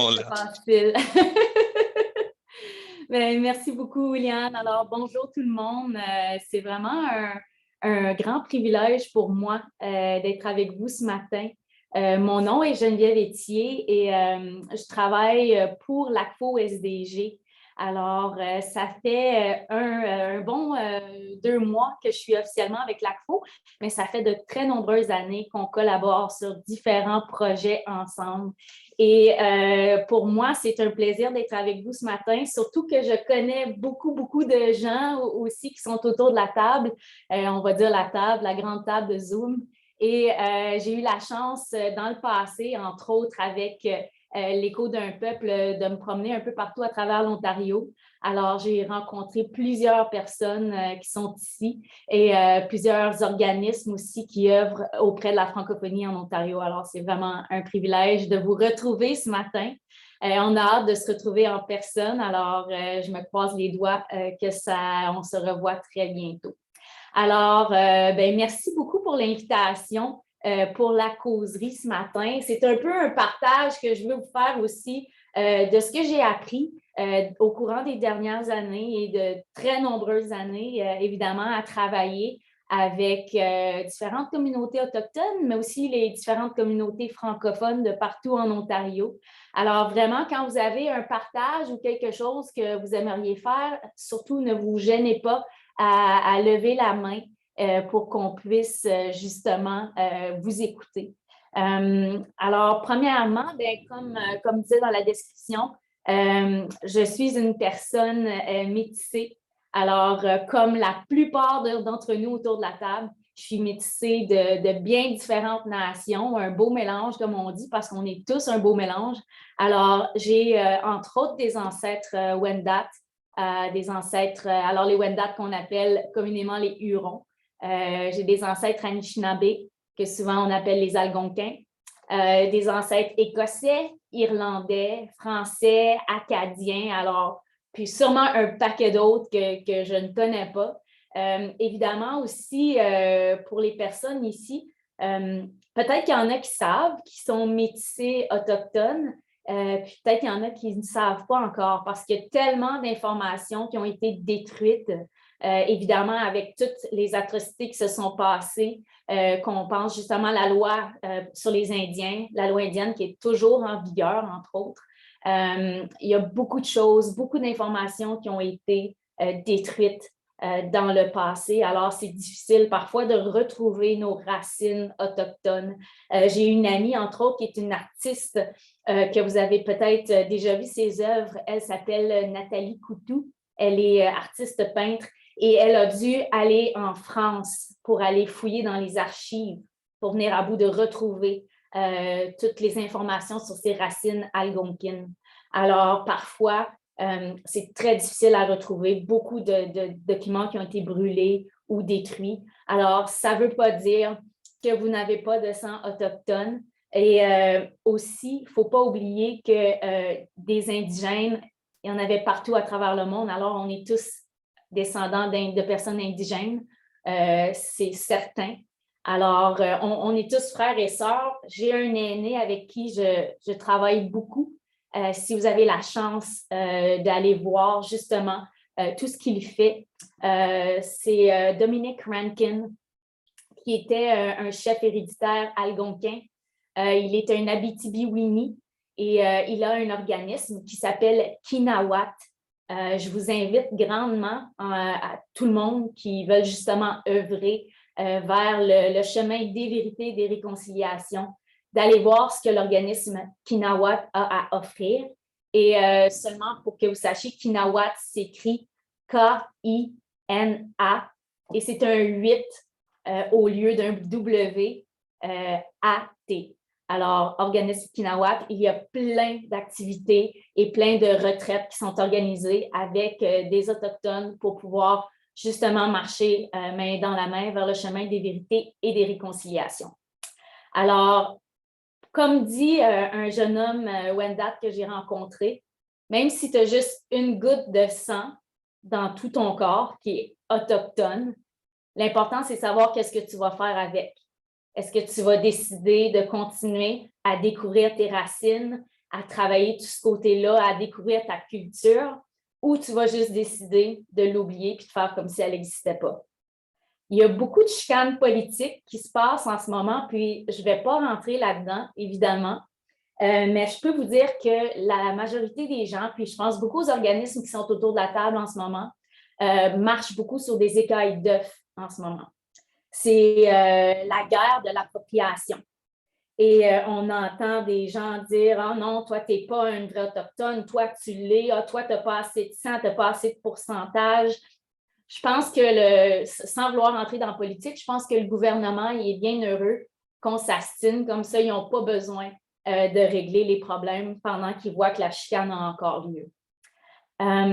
C'est Hola. facile. Ben, merci beaucoup, William. Alors, bonjour tout le monde. C'est vraiment un grand privilège pour moi d'être avec vous ce matin. Mon nom est Geneviève Etier et je travaille pour l'ACFO SDG. Alors, ça fait un bon 2 mois que je suis officiellement avec l'ACFO, mais ça fait de très nombreuses années qu'on collabore sur différents projets ensemble. Et pour moi, c'est un plaisir d'être avec vous ce matin, surtout que je connais beaucoup de gens aussi qui sont autour de la table. On va dire la table, la grande table de Zoom. Et j'ai eu la chance dans le passé, entre autres avec l'Écho d'un peuple, de me promener un peu partout à travers l'Ontario. Alors, j'ai rencontré plusieurs personnes qui sont ici et plusieurs organismes aussi qui œuvrent auprès de la francophonie en Ontario. Alors, c'est vraiment un privilège de vous retrouver ce matin. On a hâte de se retrouver en personne. Alors, je me croise les doigts on se revoit très bientôt. Alors, ben, merci beaucoup pour l'invitation pour la causerie ce matin. C'est un peu un partage que je veux vous faire aussi de ce que j'ai appris au courant des dernières années et de très nombreuses années, évidemment, à travailler avec différentes communautés autochtones, mais aussi les différentes communautés francophones de partout en Ontario. Alors, vraiment, quand vous avez un partage ou quelque chose que vous aimeriez faire, surtout ne vous gênez pas à lever la main pour qu'on puisse justement vous écouter. Alors, premièrement, bien, comme disait dans la description, je suis une personne métissée. Alors, comme la plupart d'entre nous autour de la table, je suis métissée de bien différentes nations, un beau mélange, comme on dit, parce qu'on est tous un beau mélange. Alors, j'ai entre autres des ancêtres Wendat, des ancêtres, alors les Wendat qu'on appelle communément les Hurons. J'ai des ancêtres Anishinaabe, que souvent on appelle les Algonquins, des ancêtres écossais, irlandais, français, acadiens, alors, puis sûrement un paquet d'autres que je ne connais pas. Évidemment aussi, pour les personnes ici, peut-être qu'il y en a qui savent, qui sont métissés autochtones, puis peut-être qu'il y en a qui ne savent pas encore parce qu'il y a tellement d'informations qui ont été détruites, évidemment avec toutes les atrocités qui se sont passées, qu'on pense justement à la loi sur les Indiens, la loi indienne qui est toujours en vigueur, entre autres. Il y a beaucoup de choses, beaucoup d'informations qui ont été détruites dans le passé. Alors, c'est difficile parfois de retrouver nos racines autochtones. J'ai une amie, entre autres, qui est une artiste que vous avez peut-être déjà vu ses œuvres. Elle s'appelle Nathalie Coutou. Elle est artiste peintre et elle a dû aller en France pour aller fouiller dans les archives pour venir à bout de retrouver toutes les informations sur ses racines algonquines. Alors, parfois, c'est très difficile à retrouver, beaucoup de documents qui ont été brûlés ou détruits. Alors, ça ne veut pas dire que vous n'avez pas de sang autochtone. Et aussi, il ne faut pas oublier que des indigènes, il y en avait partout à travers le monde. Alors, on est tous descendants de personnes indigènes, c'est certain. Alors, on est tous frères et sœurs. J'ai un aîné avec qui je travaille beaucoup. Si vous avez la chance d'aller voir justement tout ce qu'il fait, c'est Dominic Rankin, qui était un chef héréditaire algonquin. Il est un Abitibi-Winni et il a un organisme qui s'appelle Kinawat. Je vous invite grandement à tout le monde qui veut justement œuvrer vers le chemin des vérités et des réconciliations, d'aller voir ce que l'organisme Kinawat a à offrir. Et seulement pour que vous sachiez, Kinawat s'écrit K-I-N-A et c'est un 8 au lieu d'un W, A-T. Alors, organisme Kinawat, il y a plein d'activités et plein de retraites qui sont organisées avec des Autochtones pour pouvoir justement marcher main dans la main vers le chemin des vérités et des réconciliations. Alors, comme dit un jeune homme, Wendat, que j'ai rencontré, même si tu as juste une goutte de sang dans tout ton corps qui est autochtone, l'important, c'est savoir qu'est-ce que tu vas faire avec. Est-ce que tu vas décider de continuer à découvrir tes racines à travailler tout ce côté-là, à découvrir ta culture, ou tu vas juste décider de l'oublier puis de faire comme si elle n'existait pas. Il y a beaucoup de chicanes politiques qui se passent en ce moment, puis je ne vais pas rentrer là-dedans, évidemment, mais je peux vous dire que la majorité des gens, puis je pense beaucoup aux organismes qui sont autour de la table en ce moment, marchent beaucoup sur des écailles d'œufs en ce moment. C'est la guerre de l'appropriation. Et on entend des gens dire « Ah non, toi, tu n'es pas un vrai autochtone, toi, tu l'es, ah, toi, tu n'as pas assez de sang, tu n'as pas assez de pourcentage. » Je pense que, sans vouloir entrer dans la politique, je pense que le gouvernement il est bien heureux qu'on s'astine comme ça, ils n'ont pas besoin de régler les problèmes pendant qu'ils voient que la chicane a encore lieu.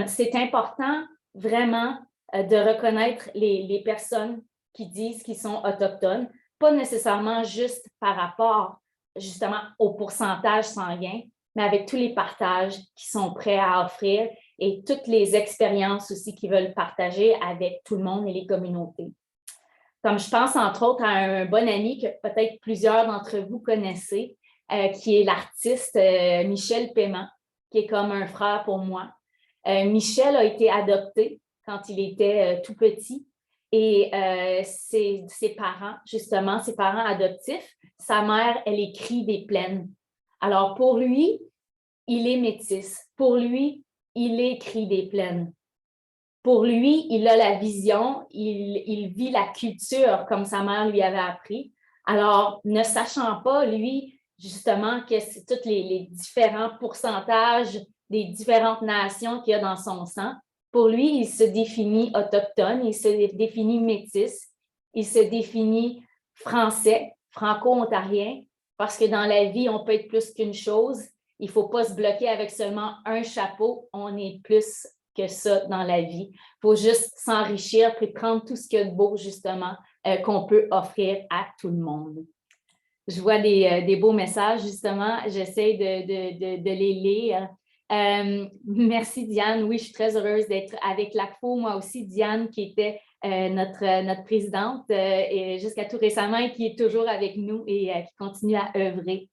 C'est important vraiment de reconnaître les personnes qui disent qu'ils sont autochtones, pas nécessairement juste par rapport justement au pourcentage sanguin, mais avec tous les partages qu'ils sont prêts à offrir et toutes les expériences aussi qu'ils veulent partager avec tout le monde et les communautés. Comme je pense entre autres à un bon ami que peut-être plusieurs d'entre vous connaissez, qui est l'artiste Michel Paiement, qui est comme un frère pour moi. Michel a été adopté quand il était tout petit et ses parents, justement, ses parents adoptifs, sa mère, elle écrit des plaines. Alors pour lui, il est métis. Pour lui, il écrit des plaines. Pour lui, il a la vision, il vit la culture comme sa mère lui avait appris. Alors, ne sachant pas, lui, justement, que c'est tous les différents pourcentages des différentes nations qu'il y a dans son sang, pour lui, il se définit autochtone, il se définit métis, il se définit français, franco-ontarien, parce que dans la vie, on peut être plus qu'une chose. Il ne faut pas se bloquer avec seulement un chapeau, on est plus que ça dans la vie. Il faut juste s'enrichir puis prendre tout ce qu'il y a de beau, justement, qu'on peut offrir à tout le monde. Je vois des beaux messages, justement. J'essaie de les lire. Merci, Diane. Oui, je suis très heureuse d'être avec l'ACFO. Moi aussi, Diane, qui était notre présidente et jusqu'à tout récemment et qui est toujours avec nous et qui continue à œuvrer.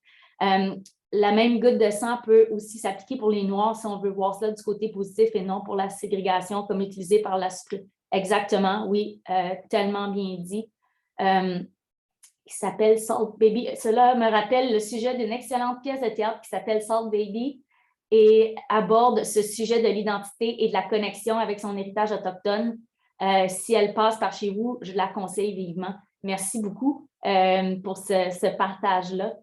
La même goutte de sang peut aussi s'appliquer pour les Noirs si on veut voir ça du côté positif et non pour la ségrégation comme utilisée par la suprématie. Exactement, oui, tellement bien dit. Qui s'appelle Salt Baby. Cela me rappelle le sujet d'une excellente pièce de théâtre qui s'appelle Salt Baby et aborde ce sujet de l'identité et de la connexion avec son héritage autochtone. Si elle passe par chez vous, je la conseille vivement. Merci beaucoup pour ce partage-là.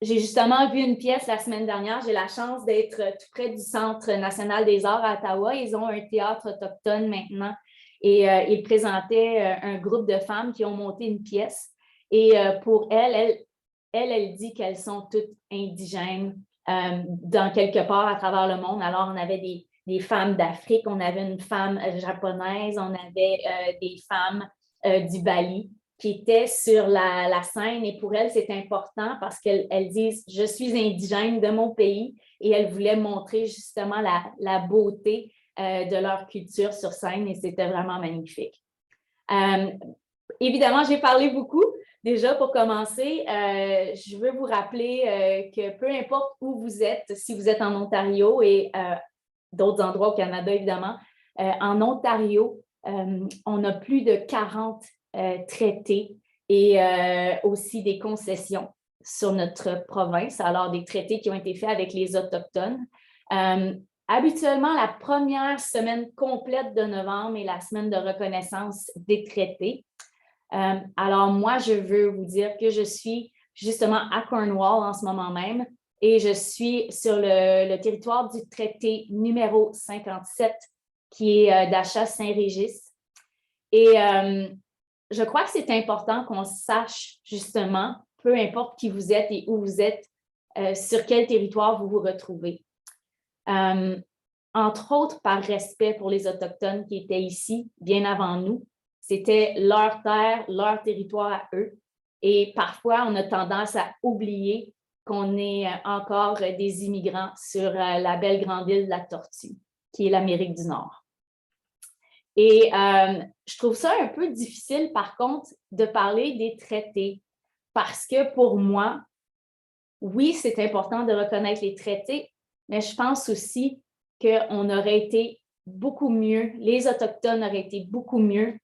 J'ai justement vu une pièce la semaine dernière. J'ai la chance d'être tout près du Centre national des arts à Ottawa. Ils ont un théâtre autochtone maintenant et ils présentaient un groupe de femmes qui ont monté une pièce. Et pour elle dit qu'elles sont toutes indigènes dans quelque part à travers le monde. Alors, on avait des femmes d'Afrique, on avait une femme japonaise, on avait des femmes du Bali qui étaient sur la scène. Et pour elles, c'est important parce qu'elles disent « Je suis indigène de mon pays » et elles voulaient montrer justement la beauté de leur culture sur scène et c'était vraiment magnifique. Évidemment, j'ai parlé beaucoup. Déjà, pour commencer, je veux vous rappeler que peu importe où vous êtes, si vous êtes en Ontario et d'autres endroits au Canada, évidemment, en Ontario, on a plus de 40 traités et aussi des concessions sur notre province, alors des traités qui ont été faits avec les Autochtones. Habituellement, la première semaine complète de novembre est la semaine de reconnaissance des traités. Alors, moi, je veux vous dire que je suis justement à Cornwall en ce moment même et je suis sur le territoire du traité numéro 57 qui est d'Achat Saint-Régis. Et je crois que c'est important qu'on sache justement, peu importe qui vous êtes et où vous êtes, sur quel territoire vous vous retrouvez. Entre autres, par respect pour les Autochtones qui étaient ici bien avant nous, c'était leur terre, leur territoire à eux. Et parfois, on a tendance à oublier qu'on est encore des immigrants sur la belle grande île de la Tortue, qui est l'Amérique du Nord. Et je trouve ça un peu difficile, par contre, de parler des traités, parce que pour moi, oui, c'est important de reconnaître les traités, mais je pense aussi qu'on aurait été beaucoup mieux, les Autochtones auraient été beaucoup mieux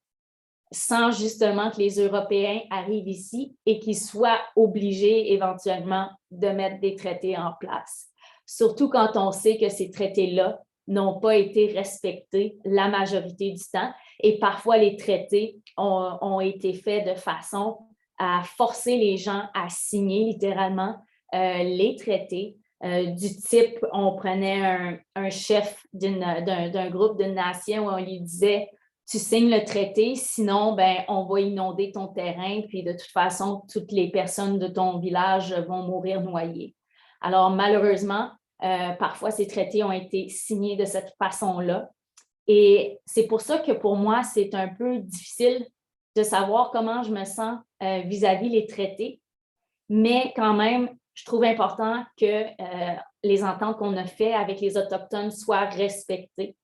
sans justement que les Européens arrivent ici et qu'ils soient obligés éventuellement de mettre des traités en place. Surtout quand on sait que ces traités-là n'ont pas été respectés la majorité du temps et parfois les traités ont été faits de façon à forcer les gens à signer littéralement les traités du type, on prenait un chef d'un groupe, d'une nation, où on lui disait tu signes le traité, sinon, ben, on va inonder ton terrain, puis de toute façon, toutes les personnes de ton village vont mourir noyées. Alors, malheureusement, parfois, ces traités ont été signés de cette façon-là. Et c'est pour ça que pour moi, c'est un peu difficile de savoir comment je me sens vis-à-vis les traités, mais quand même, je trouve important que les ententes qu'on a faites avec les Autochtones soient respectées.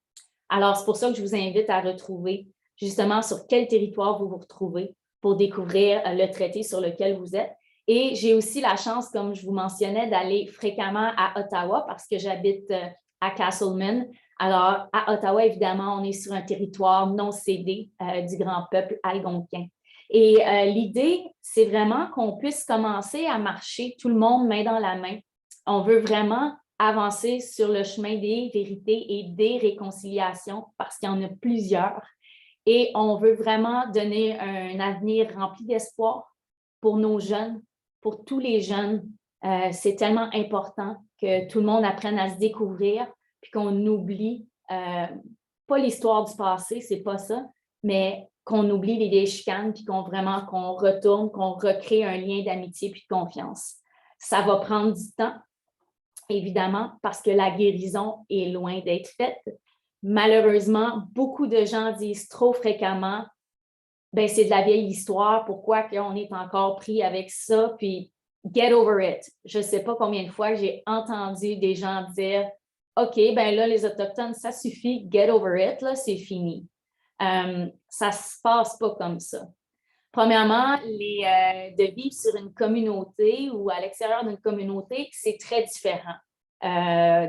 Alors, c'est pour ça que je vous invite à retrouver justement sur quel territoire vous vous retrouvez pour découvrir le traité sur lequel vous êtes. Et j'ai aussi la chance, comme je vous mentionnais, d'aller fréquemment à Ottawa parce que j'habite à Castlemaine. Alors, à Ottawa, évidemment, on est sur un territoire non cédé du grand peuple algonquin. Et l'idée, c'est vraiment qu'on puisse commencer à marcher tout le monde main dans la main. On veut vraiment avancer sur le chemin des vérités et des réconciliations parce qu'il y en a plusieurs. Et on veut vraiment donner un avenir rempli d'espoir pour nos jeunes, pour tous les jeunes. C'est tellement important que tout le monde apprenne à se découvrir puis qu'on oublie, pas l'histoire du passé, c'est pas ça, mais qu'on oublie les vieilles chicanes puis qu'on retourne, qu'on recrée un lien d'amitié puis de confiance. Ça va prendre du temps, évidemment, parce que la guérison est loin d'être faite. Malheureusement, beaucoup de gens disent trop fréquemment ben c'est de la vieille histoire, pourquoi on est encore pris avec ça, puis get over it. Je ne sais pas combien de fois j'ai entendu des gens dire OK, ben là, les Autochtones, ça suffit, get over it, là, c'est fini. Ça ne se passe pas comme ça. Premièrement, de vivre sur une communauté ou à l'extérieur d'une communauté, c'est très différent.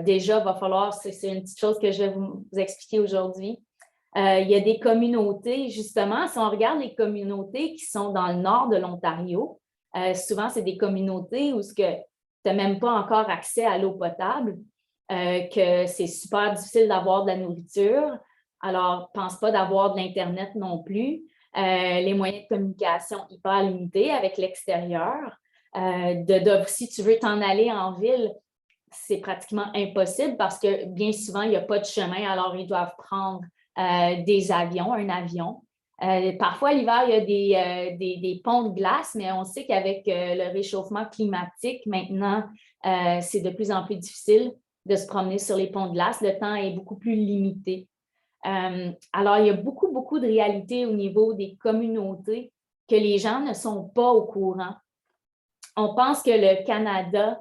Déjà, il va falloir, c'est une petite chose que je vais vous expliquer aujourd'hui. Il y a des communautés, justement, si on regarde les communautés qui sont dans le nord de l'Ontario, souvent, c'est des communautés où tu n'as même pas encore accès à l'eau potable, que c'est super difficile d'avoir de la nourriture. Alors, pense pas d'avoir de l'Internet non plus. Les moyens de communication hyper limités avec l'extérieur. Si tu veux t'en aller en ville, c'est pratiquement impossible parce que bien souvent, il n'y a pas de chemin, alors ils doivent prendre des avions, un avion. Parfois, l'hiver, il y a des ponts de glace, mais on sait qu'avec le réchauffement climatique, maintenant, c'est de plus en plus difficile de se promener sur les ponts de glace. Le temps est beaucoup plus limité. Alors, il y a beaucoup de réalités au niveau des communautés que les gens ne sont pas au courant. On pense que le Canada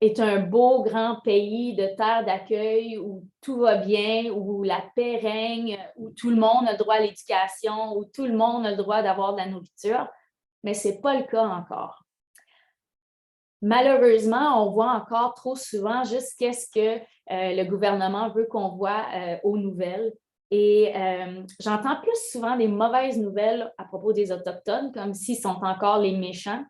est un beau grand pays de terre d'accueil où tout va bien, où la paix règne, où tout le monde a le droit à l'éducation, où tout le monde a le droit d'avoir de la nourriture, mais ce n'est pas le cas encore. Malheureusement, on voit encore trop souvent juste qu'est-ce que le gouvernement veut qu'on voit aux nouvelles. Et j'entends plus souvent des mauvaises nouvelles à propos des Autochtones, comme s'ils sont encore les méchants,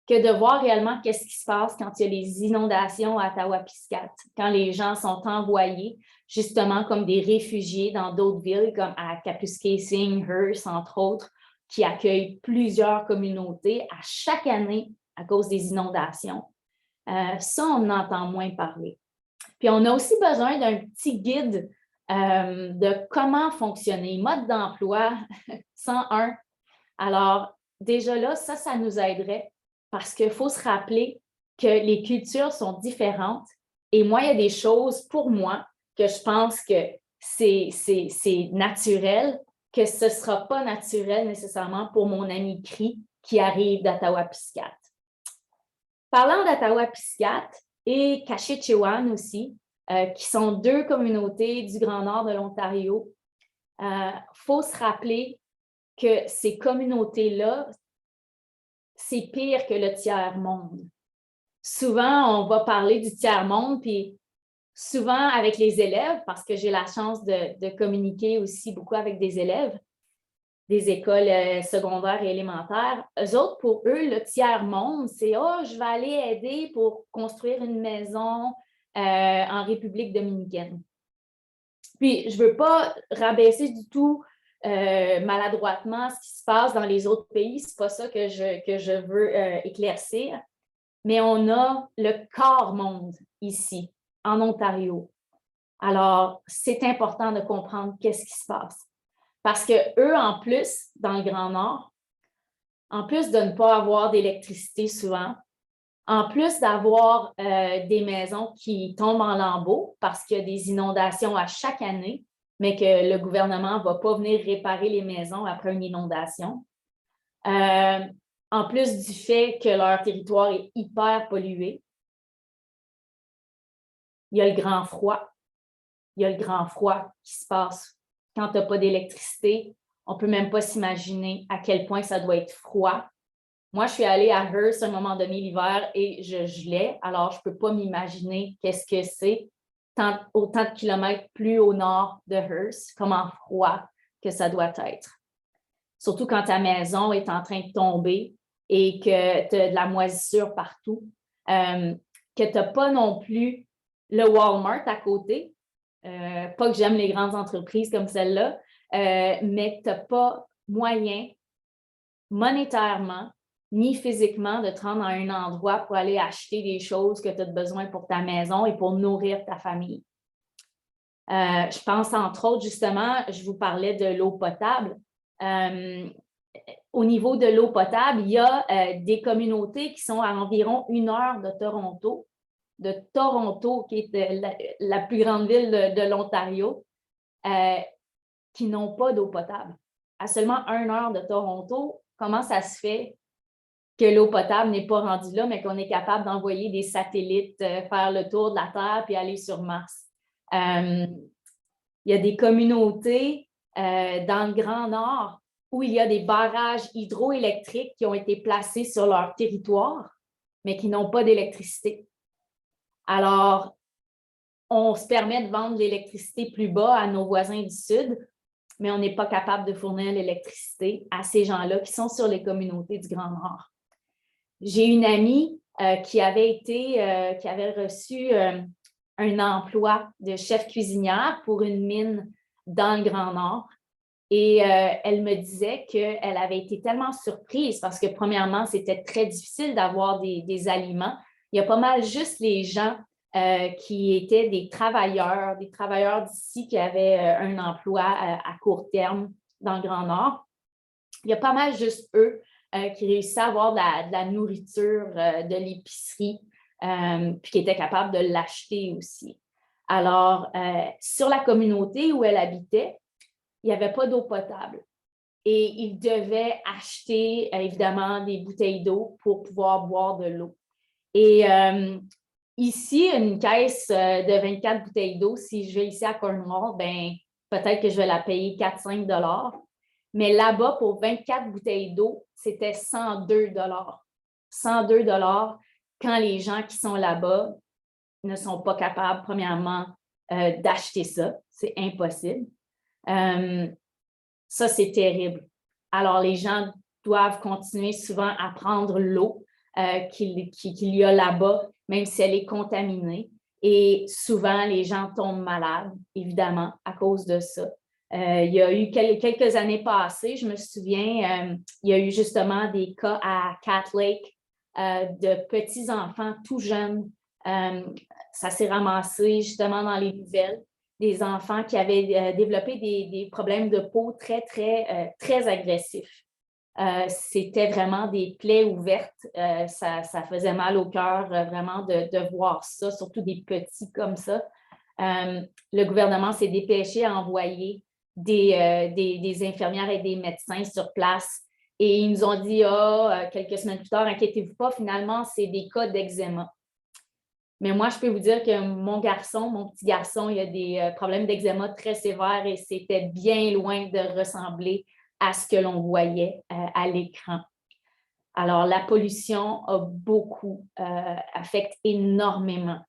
que de voir réellement qu'est-ce qui se passe quand il y a les inondations à Attawapiskat, quand les gens sont envoyés justement comme des réfugiés dans d'autres villes, comme à Kapuskasing, Hearst, entre autres, qui accueillent plusieurs communautés à chaque année à cause des inondations. Ça, on en entend moins parler. Puis, on a aussi besoin d'un petit guide de comment fonctionner, mode d'emploi 101. Alors, déjà là, ça nous aiderait parce qu'il faut se rappeler que les cultures sont différentes. Et moi, il y a des choses pour moi que je pense que c'est naturel, que ce ne sera pas naturel nécessairement pour mon ami Cri qui arrive d'Attawapiskat. Parlant d'Attawapiskat et Kashechewan aussi, qui sont deux communautés du Grand Nord de l'Ontario, faut se rappeler que ces communautés-là, c'est pire que le tiers-monde. souvent, on va parler du tiers-monde, puis souvent avec les élèves, parce que j'ai la chance de communiquer aussi beaucoup avec des élèves des écoles secondaires et élémentaires. Eux autres, pour eux, le tiers-monde, c'est « Oh, je vais aller aider pour construire une maison en République dominicaine. » Puis, je ne veux pas rabaisser du tout maladroitement ce qui se passe dans les autres pays. Ce n'est pas ça que je veux éclaircir. Mais on a le quart-monde ici, en Ontario. Alors, c'est important de comprendre qu'est-ce qui se passe. Parce qu'eux, en plus, dans le Grand Nord, en plus de ne pas avoir d'électricité souvent, en plus d'avoir des maisons qui tombent en lambeaux parce qu'il y a des inondations à chaque année, mais que le gouvernement ne va pas venir réparer les maisons après une inondation. En plus du fait que leur territoire est hyper pollué, il y a le grand froid. Il y a le grand froid qui se passe quand tu n'as pas d'électricité. On ne peut même pas s'imaginer à quel point ça doit être froid. Moi, je suis allée à Hearst à un moment donné l'hiver et je gelais, alors je ne peux pas m'imaginer qu'est-ce que c'est autant de kilomètres plus au nord de Hearst, comment froid que ça doit être. Surtout quand ta maison est en train de tomber et que tu as de la moisissure partout, que tu n'as pas non plus le Walmart à côté. Pas que j'aime les grandes entreprises comme celle-là, mais tu n'as pas moyen monétairement ni physiquement de te rendre à un endroit pour aller acheter des choses que tu as besoin pour ta maison et pour nourrir ta famille. Je pense entre autres, justement, je vous parlais de l'eau potable. Au niveau de l'eau potable, il y a des communautés qui sont à environ 1 heure de Toronto, qui est la plus grande ville de l'Ontario, qui n'ont pas d'eau potable. À seulement 1 heure de Toronto, comment ça se fait que l'eau potable n'est pas rendue là, mais qu'on est capable d'envoyer des satellites faire le tour de la Terre puis aller sur Mars? Il y a des communautés dans le Grand Nord où il y a des barrages hydroélectriques qui ont été placés sur leur territoire, mais qui n'ont pas d'électricité. Alors, on se permet de vendre l'électricité plus bas à nos voisins du Sud, mais on n'est pas capable de fournir l'électricité à ces gens-là qui sont sur les communautés du Grand Nord. J'ai une amie qui avait reçu un emploi de chef cuisinière pour une mine dans le Grand Nord. Et elle me disait qu'elle avait été tellement surprise parce que, premièrement, c'était très difficile d'avoir des aliments. Il y a pas mal juste les gens qui étaient des travailleurs d'ici qui avaient un emploi à court terme dans le Grand Nord. Il y a pas mal juste eux qui réussissaient à avoir de la nourriture, de l'épicerie, puis qui étaient capables de l'acheter aussi. Alors, sur la communauté où elle habitait, il n'y avait pas d'eau potable. Et ils devaient acheter, évidemment, des bouteilles d'eau pour pouvoir boire de l'eau. Et ici, une caisse de 24 bouteilles d'eau, si je vais ici à Cornwall, ben, peut-être que je vais la payer 4-5 $. Mais là-bas, pour 24 bouteilles d'eau, c'était 102 $. 102 $ quand les gens qui sont là-bas ne sont pas capables, premièrement, d'acheter ça. C'est impossible. Ça, c'est terrible. Alors, les gens doivent continuer souvent à prendre l'eau qu'il y a là-bas, même si elle est contaminée. Et souvent, les gens tombent malades, évidemment, à cause de ça. Il y a eu quelques années passées, je me souviens, il y a eu justement des cas à Cat Lake de petits-enfants tout jeunes. Ça s'est ramassé justement dans les nouvelles. Des enfants qui avaient développé des problèmes de peau très, très, très agressifs. C'était vraiment des plaies ouvertes. Ça faisait mal au cœur vraiment de voir ça, surtout des petits comme ça. Le gouvernement s'est dépêché à envoyer des infirmières et des médecins sur place. Et ils nous ont dit, quelques semaines plus tard, inquiétez-vous pas, finalement, c'est des cas d'eczéma. Mais moi, je peux vous dire que mon petit garçon, il a des problèmes d'eczéma très sévères et c'était bien loin de ressembler à ce que l'on voyait à l'écran. Alors, la pollution affecte énormément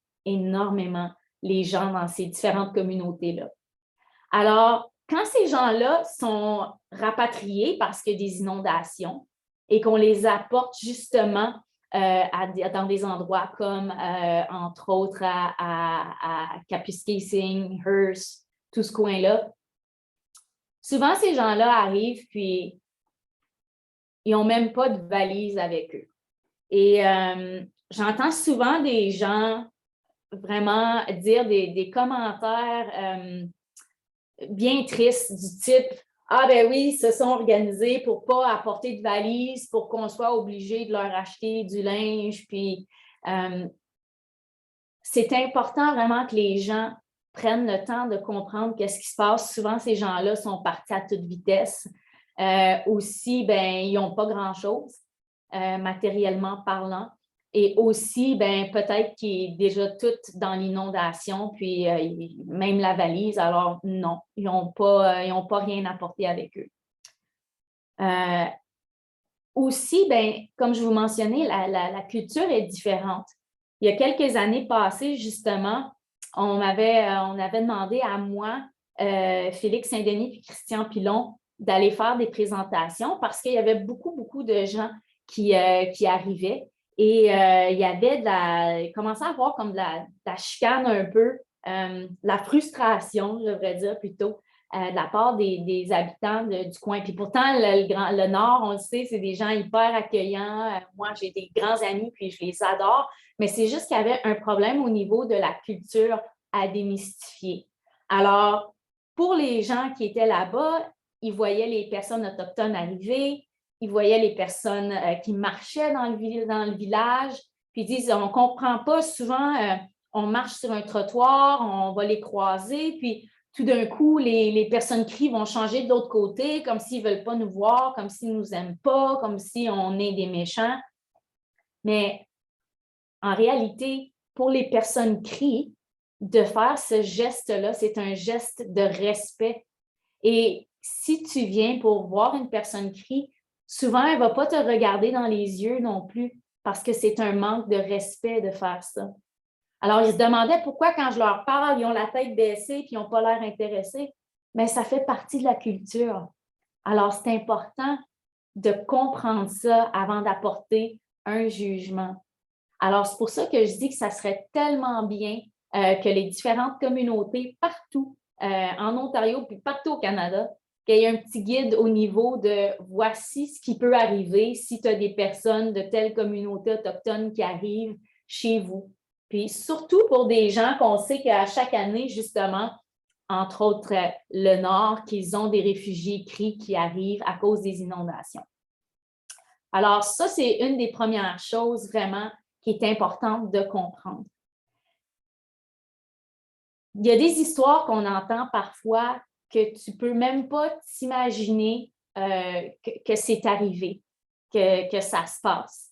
les gens dans ces différentes communautés-là. Alors, quand ces gens-là sont rapatriés parce qu'il y a des inondations et qu'on les apporte justement dans des endroits comme, entre autres, à Kapuskasing, Hearst, tout ce coin-là, souvent ces gens-là arrivent puis ils n'ont même pas de valise avec eux. Et j'entends souvent des gens vraiment dire des commentaires bien tristes du type « Ah ben oui, ils se sont organisés pour ne pas apporter de valise, pour qu'on soit obligé de leur acheter du linge. » Puis c'est important vraiment que les gens prennent le temps de comprendre qu'est-ce qui se passe. Souvent, ces gens-là sont partis à toute vitesse. Aussi, ben, ils n'ont pas grand-chose, matériellement parlant. Et aussi, ben, peut-être qu'il est déjà tout dans l'inondation, puis même la valise. Alors, non, ils n'ont pas rien apporté avec eux. Aussi, ben, comme je vous mentionnais, la culture est différente. Il y a quelques années passées, justement, on avait demandé à moi, Félix Saint-Denis et Christian Pilon, d'aller faire des présentations parce qu'il y avait beaucoup de gens qui arrivaient. Et il y avait il commençait à avoir comme de la chicane un peu, la frustration, je devrais dire plutôt, de la part des habitants du coin. Puis pourtant, le Nord, on le sait, c'est des gens hyper accueillants. Moi, j'ai des grands amis, puis je les adore. Mais c'est juste qu'il y avait un problème au niveau de la culture à démystifier. Alors, pour les gens qui étaient là-bas, ils voyaient les personnes autochtones arriver, ils voyaient les personnes qui marchaient dans le village, puis ils disent, on ne comprend pas souvent, on marche sur un trottoir, on va les croiser, puis tout d'un coup, les personnes crient vont changer de l'autre côté, comme s'ils ne veulent pas nous voir, comme s'ils ne nous aiment pas, comme si on est des méchants. Mais en réalité, pour les personnes crient, de faire ce geste-là, c'est un geste de respect. Et si tu viens pour voir une personne crie, souvent, elle ne va pas te regarder dans les yeux non plus parce que c'est un manque de respect de faire ça. Alors, ils se demandaient pourquoi, quand je leur parle, ils ont la tête baissée et ils n'ont pas l'air intéressés. Mais ça fait partie de la culture. Alors, c'est important de comprendre ça avant d'apporter un jugement. Alors, c'est pour ça que je dis que ça serait tellement bien que les différentes communautés partout en Ontario puis partout au Canada, qu'il y ait un petit guide au niveau de voici ce qui peut arriver si tu as des personnes de telle communauté autochtone qui arrivent chez vous. Puis surtout pour des gens qu'on sait qu'à chaque année, justement, entre autres le Nord, qu'ils ont des réfugiés cris qui arrivent à cause des inondations. Alors ça, c'est une des premières choses vraiment qui est importante de comprendre. Il y a des histoires qu'on entend parfois que tu ne peux même pas t'imaginer que c'est arrivé, que ça se passe.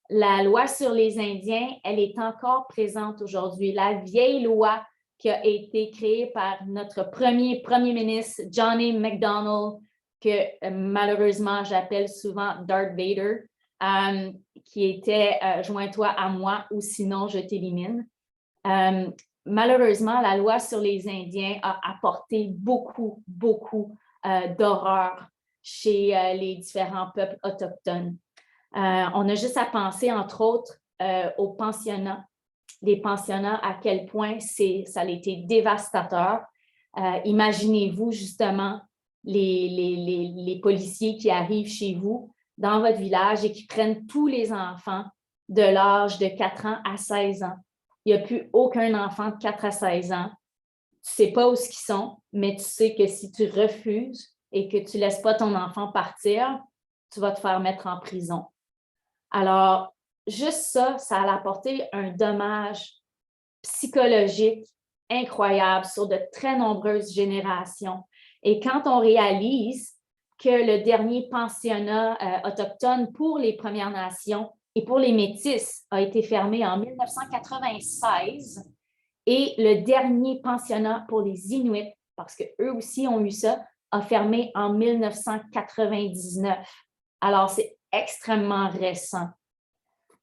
La loi sur les Indiens, elle est encore présente aujourd'hui. La vieille loi qui a été créée par notre premier ministre, John A. Macdonald, que malheureusement j'appelle souvent Darth Vader, qui était « Joins-toi à moi ou sinon je t'élimine ». Malheureusement, la loi sur les Indiens a apporté beaucoup d'horreur chez les différents peuples autochtones. On a juste à penser, entre autres, aux pensionnats. Les pensionnats, à quel point ça a été dévastateur. Imaginez-vous justement les policiers qui arrivent chez vous, dans votre village, et qui prennent tous les enfants de l'âge de 4 ans à 16 ans. Il n'y a plus aucun enfant de 4 à 16 ans. Tu ne sais pas où ils sont, mais tu sais que si tu refuses et que tu ne laisses pas ton enfant partir, tu vas te faire mettre en prison. Alors, juste ça a apporté un dommage psychologique incroyable sur de très nombreuses générations. Et quand on réalise que le dernier pensionnat autochtone pour les Premières Nations et pour les Métis a été fermé en 1996 et le dernier pensionnat pour les Inuits, parce qu'eux aussi ont eu ça, a fermé en 1999. Alors, c'est extrêmement récent.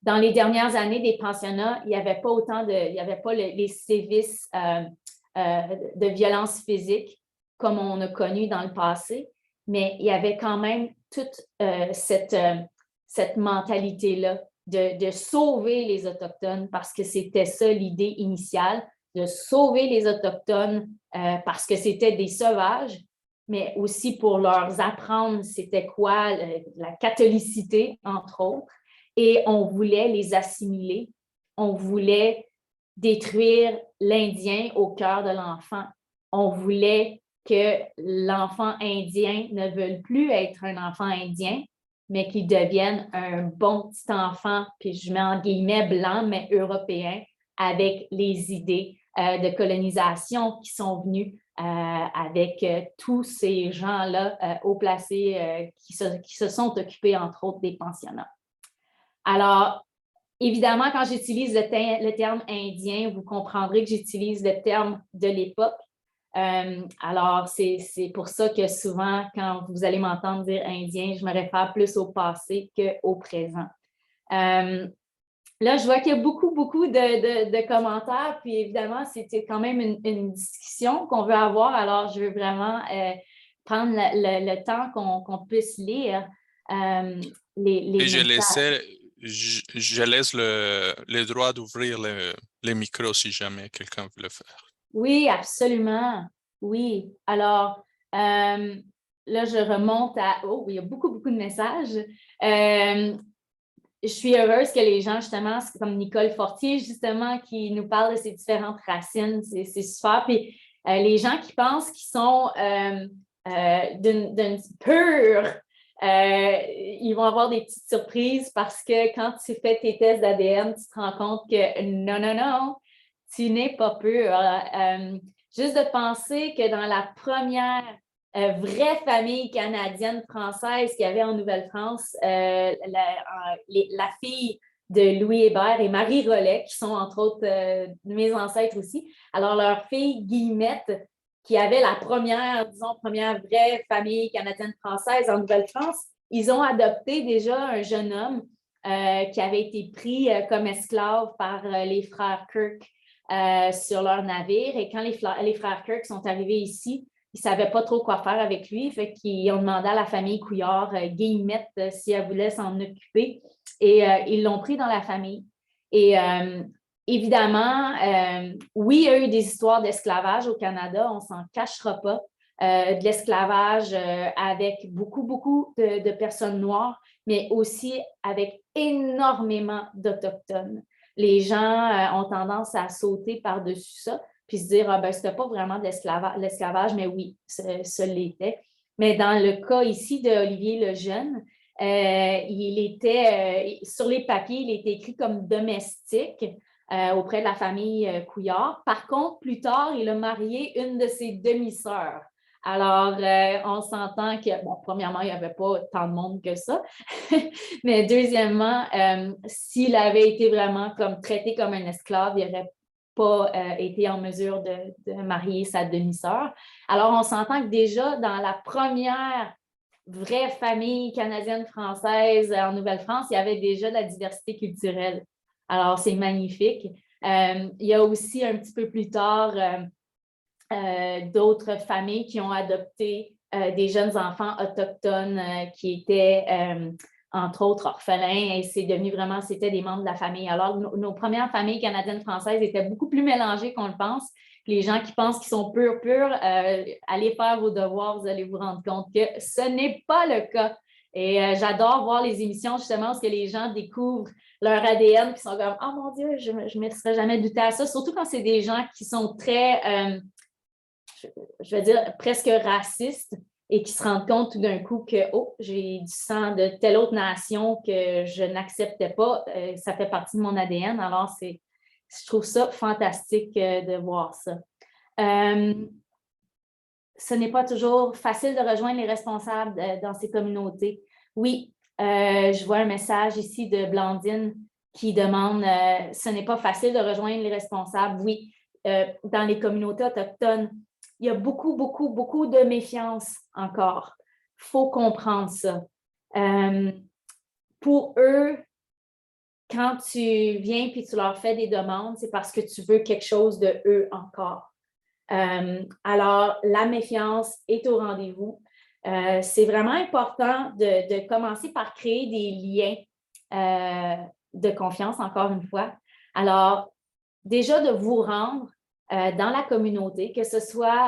Dans les dernières années des pensionnats, il n'y avait pas il n'y avait pas les sévices de violence physique comme on a connu dans le passé, mais il y avait quand même toute cette mentalité-là de sauver les Autochtones parce que c'était ça l'idée initiale, de sauver les Autochtones parce que c'était des sauvages, mais aussi pour leur apprendre c'était quoi la catholicité, entre autres, et on voulait les assimiler, on voulait détruire l'Indien au cœur de l'enfant. On voulait que l'enfant indien ne veuille plus être un enfant indien, mais qu'il devienne un bon petit enfant, puis je mets en guillemets blanc, mais européen, avec les idées de colonisation qui sont venues avec tous ces gens-là haut placés qui se sont occupés, entre autres, des pensionnats. Alors, évidemment, quand j'utilise le terme indien, vous comprendrez que j'utilise le terme de l'époque. Alors, c'est pour ça que souvent, quand vous allez m'entendre dire indien, je me réfère plus au passé qu'au présent. Là, je vois qu'il y a beaucoup de commentaires, puis évidemment, c'était quand même une discussion qu'on veut avoir. Alors, je veux vraiment prendre le temps qu'on puisse lire les Et messages. je laisse le droit d'ouvrir les micros si jamais quelqu'un veut le faire. Oui, absolument. Oui. Alors, là, je remonte à... Oh, il y a beaucoup de messages. Je suis heureuse que les gens, justement, comme Nicole Fortier, justement, qui nous parle de ces différentes racines, c'est super. Puis les gens qui pensent qu'ils sont d'une pure, ils vont avoir des petites surprises parce que quand tu fais tes tests d'ADN, tu te rends compte que non, tu n'es pas pur. Juste de penser que dans la première vraie famille canadienne-française qu'il y avait en Nouvelle-France, la fille de Louis Hébert et Marie Rollet, qui sont entre autres mes ancêtres aussi. Alors, leur fille Guillemette, qui avait la première vraie famille canadienne-française en Nouvelle-France, ils ont adopté déjà un jeune homme qui avait été pris comme esclave par les frères Kirk sur leur navire. Et quand les frères Kirk sont arrivés ici, ils ne savaient pas trop quoi faire avec lui. Fait qu'ils ont demandé à la famille Couillard, Guillemette, si elle voulait s'en occuper. Et ils l'ont pris dans la famille. Et évidemment, oui, il y a eu des histoires d'esclavage au Canada, on ne s'en cachera pas. De l'esclavage avec beaucoup de personnes noires, mais aussi avec énormément d'Autochtones. Les gens ont tendance à sauter par-dessus ça, puis se dire, ah ben, c'était pas vraiment de l'esclavage, mais oui, ça l'était. Mais dans le cas ici d'Olivier Lejeune, il était, sur les papiers, il était écrit comme domestique auprès de la famille Couillard. Par contre, plus tard, il a marié une de ses demi-sœurs. Alors, on s'entend que, bon, premièrement, il n'y avait pas tant de monde que ça, mais deuxièmement, s'il avait été vraiment comme traité comme un esclave, il n'aurait pas été en mesure de marier sa demi-sœur. Alors, on s'entend que déjà, dans la première vraie famille canadienne-française en Nouvelle-France, il y avait déjà de la diversité culturelle. Alors, c'est magnifique. Il y a aussi un petit peu plus tard d'autres familles qui ont adopté des jeunes enfants autochtones qui étaient, entre autres, orphelins et c'est devenu vraiment, c'était des membres de la famille. Alors, nos premières familles canadiennes-françaises étaient beaucoup plus mélangées qu'on le pense. Les gens qui pensent qu'ils sont purs, allez faire vos devoirs, vous allez vous rendre compte que ce n'est pas le cas. Et j'adore voir les émissions justement où les gens découvrent leur ADN et sont comme « Oh mon Dieu, je ne me serais jamais douté à ça », surtout quand c'est des gens qui sont très... je veux dire, presque racistes et qui se rendent compte tout d'un coup que, oh, j'ai du sang de telle autre nation que je n'acceptais pas, ça fait partie de mon ADN. Alors, je trouve ça fantastique de voir ça. Ce n'est pas toujours facile de rejoindre les responsables dans ces communautés. Oui, je vois un message ici de Blandine qui demande ce n'est pas facile de rejoindre les responsables. Oui, dans les communautés autochtones, il y a beaucoup de méfiance encore. Il faut comprendre ça. pour eux, quand tu viens et tu leur fais des demandes, c'est parce que tu veux quelque chose de eux encore. Alors, la méfiance est au rendez-vous. C'est vraiment important de commencer par créer des liens de confiance, encore une fois. Alors, déjà de vous rendre dans la communauté, que ce soit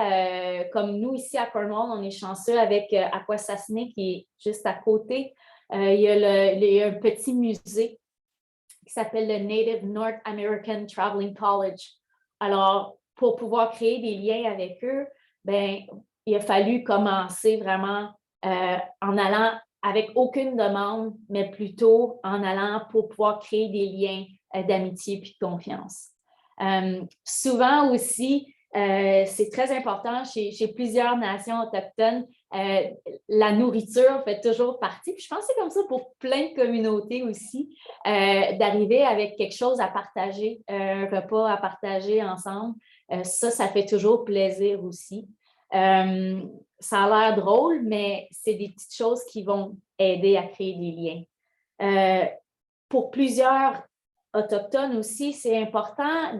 comme nous ici à Cornwall, on est chanceux avec Akwesasne qui est juste à côté. Il y a un petit musée qui s'appelle le Native North American Traveling College. Alors, pour pouvoir créer des liens avec eux, ben, il a fallu commencer vraiment en allant avec aucune demande, mais plutôt en allant pour pouvoir créer des liens d'amitié puis de confiance. Souvent aussi, c'est très important chez plusieurs nations autochtones, la nourriture fait toujours partie. Puis je pense que c'est comme ça pour plein de communautés aussi, d'arriver avec quelque chose à partager, un repas à partager ensemble. Ça fait toujours plaisir aussi. Ça a l'air drôle, mais c'est des petites choses qui vont aider à créer des liens. Pour plusieurs autochtones aussi, c'est important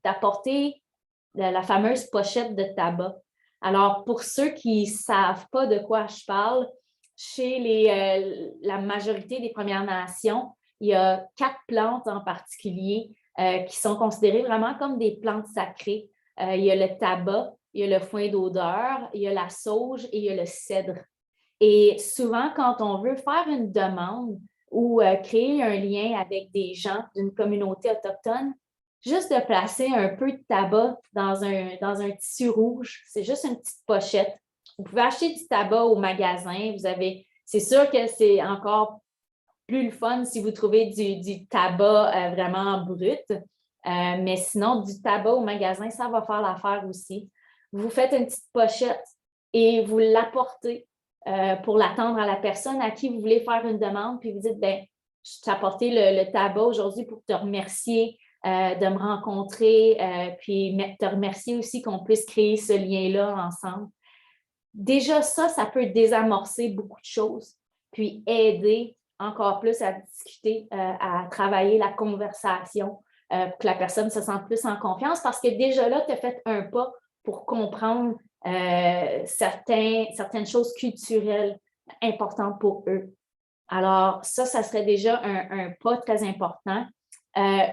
d'apporter la fameuse pochette de tabac. Alors, pour ceux qui ne savent pas de quoi je parle, chez la majorité des Premières Nations, il y a 4 plantes en particulier qui sont considérées vraiment comme des plantes sacrées. Il y a le tabac, il y a le foin d'odeur, il y a la sauge et il y a le cèdre. Et souvent, quand on veut faire une demande ou créer un lien avec des gens d'une communauté autochtone, juste de placer un peu de tabac dans un tissu rouge, c'est juste une petite pochette. Vous pouvez acheter du tabac au magasin. C'est sûr que c'est encore plus le fun si vous trouvez du tabac vraiment brut. Mais sinon, du tabac au magasin, ça va faire l'affaire aussi. Vous faites une petite pochette et vous l'apportez pour l'attendre à la personne à qui vous voulez faire une demande, puis vous dites, bien, je t'ai apporté le tabac aujourd'hui pour te remercier de me rencontrer, puis te remercier aussi qu'on puisse créer ce lien-là ensemble. Déjà, ça peut désamorcer beaucoup de choses, puis aider encore plus à discuter, à travailler la conversation, pour que la personne se sente plus en confiance, parce que déjà là, tu as fait un pas pour comprendre certaines choses culturelles importantes pour eux. Alors, ça serait déjà un pas très important.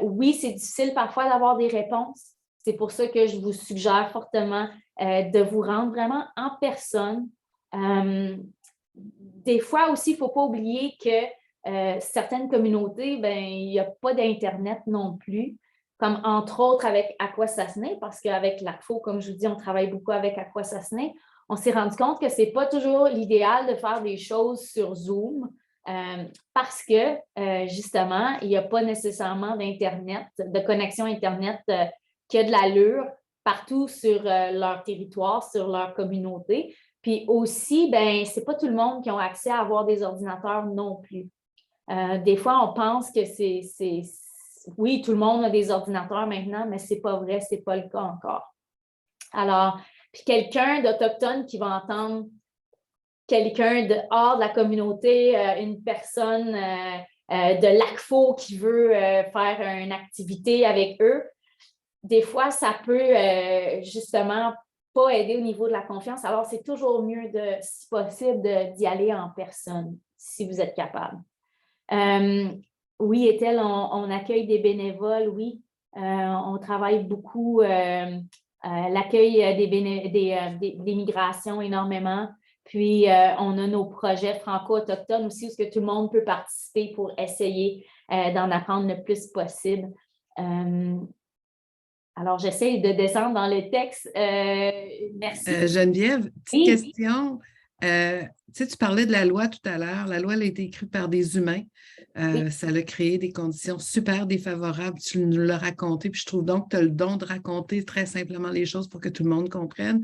Oui, c'est difficile parfois d'avoir des réponses. C'est pour ça que je vous suggère fortement de vous rendre vraiment en personne. Des fois aussi, il ne faut pas oublier que certaines communautés, ben, il n'y a pas d'Internet non plus, comme entre autres avec Akwesasne, parce qu'avec l'ACFO, comme je vous dis, on travaille beaucoup avec Akwesasne. On s'est rendu compte que ce n'est pas toujours l'idéal de faire des choses sur Zoom. Parce que, justement, il n'y a pas nécessairement d'Internet, de connexion Internet qui a de l'allure partout sur leur territoire, sur leur communauté. Puis aussi, ben, ce n'est pas tout le monde qui a accès à avoir des ordinateurs non plus. Des fois, on pense que oui, tout le monde a des ordinateurs maintenant, mais ce n'est pas vrai, ce n'est pas le cas encore. Alors, puis quelqu'un d'autochtone qui va entendre quelqu'un hors de la communauté, une personne de l'ACFO qui veut faire une activité avec eux, des fois, ça peut justement pas aider au niveau de la confiance. Alors, c'est toujours mieux, si possible, d'y aller en personne, si vous êtes capable. Oui, Ethel, on accueille des bénévoles, oui. On travaille beaucoup l'accueil des migrations énormément. Puis, on a nos projets franco-autochtones aussi, où tout le monde peut participer pour essayer d'en apprendre le plus possible. Alors, j'essaie de descendre dans le texte. Merci. Geneviève, petite question. Tu parlais de la loi tout à l'heure. La loi elle a été écrite par des humains. Ça a créé des conditions super défavorables. Tu nous l'as raconté, puis je trouve donc que tu as le don de raconter très simplement les choses pour que tout le monde comprenne.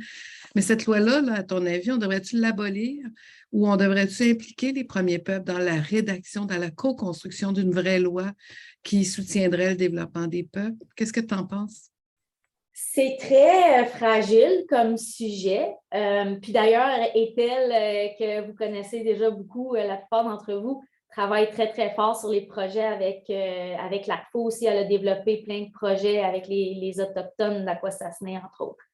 Mais cette loi-là, à ton avis, on devrait-tu l'abolir ou on devrait-tu impliquer les premiers peuples dans la rédaction, dans la co-construction d'une vraie loi qui soutiendrait le développement des peuples? Qu'est-ce que tu en penses? C'est très fragile comme sujet. Puis d'ailleurs, Ethel, que vous connaissez déjà beaucoup, la plupart d'entre vous, travaille très, très fort sur les projets avec l'ACFO aussi. Elle a développé plein de projets avec les Autochtones d'Akwesasne, entre autres.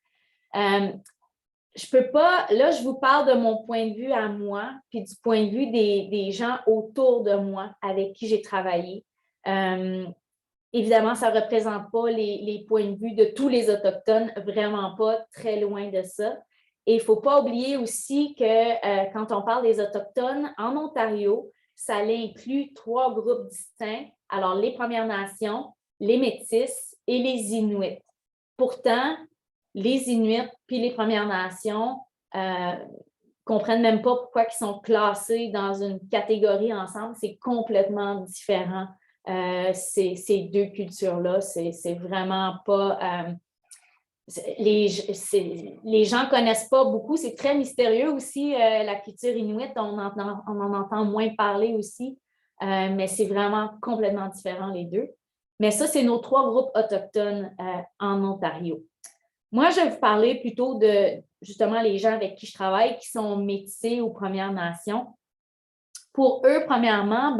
Je peux pas, là, je vous parle de mon point de vue à moi, puis du point de vue des gens autour de moi avec qui j'ai travaillé. Évidemment, ça ne représente pas les points de vue de tous les Autochtones, vraiment pas, très loin de ça. Et il ne faut pas oublier aussi que quand on parle des Autochtones, en Ontario, ça inclut 3 groupes distincts. Alors, les Premières Nations, les Métis et les Inuits. Pourtant, les Inuits puis les Premières Nations comprennent même pas pourquoi ils sont classés dans une catégorie ensemble. C'est complètement différent. Ces 2 cultures-là, c'est vraiment pas... les gens ne connaissent pas beaucoup. C'est très mystérieux aussi, la culture inuite. On en entend moins parler aussi, mais c'est vraiment complètement différent les 2. Mais ça, c'est nos 3 groupes autochtones en Ontario. Moi, je vais vous parler plutôt de, justement, les gens avec qui je travaille qui sont métissés aux Premières Nations. Pour eux, premièrement,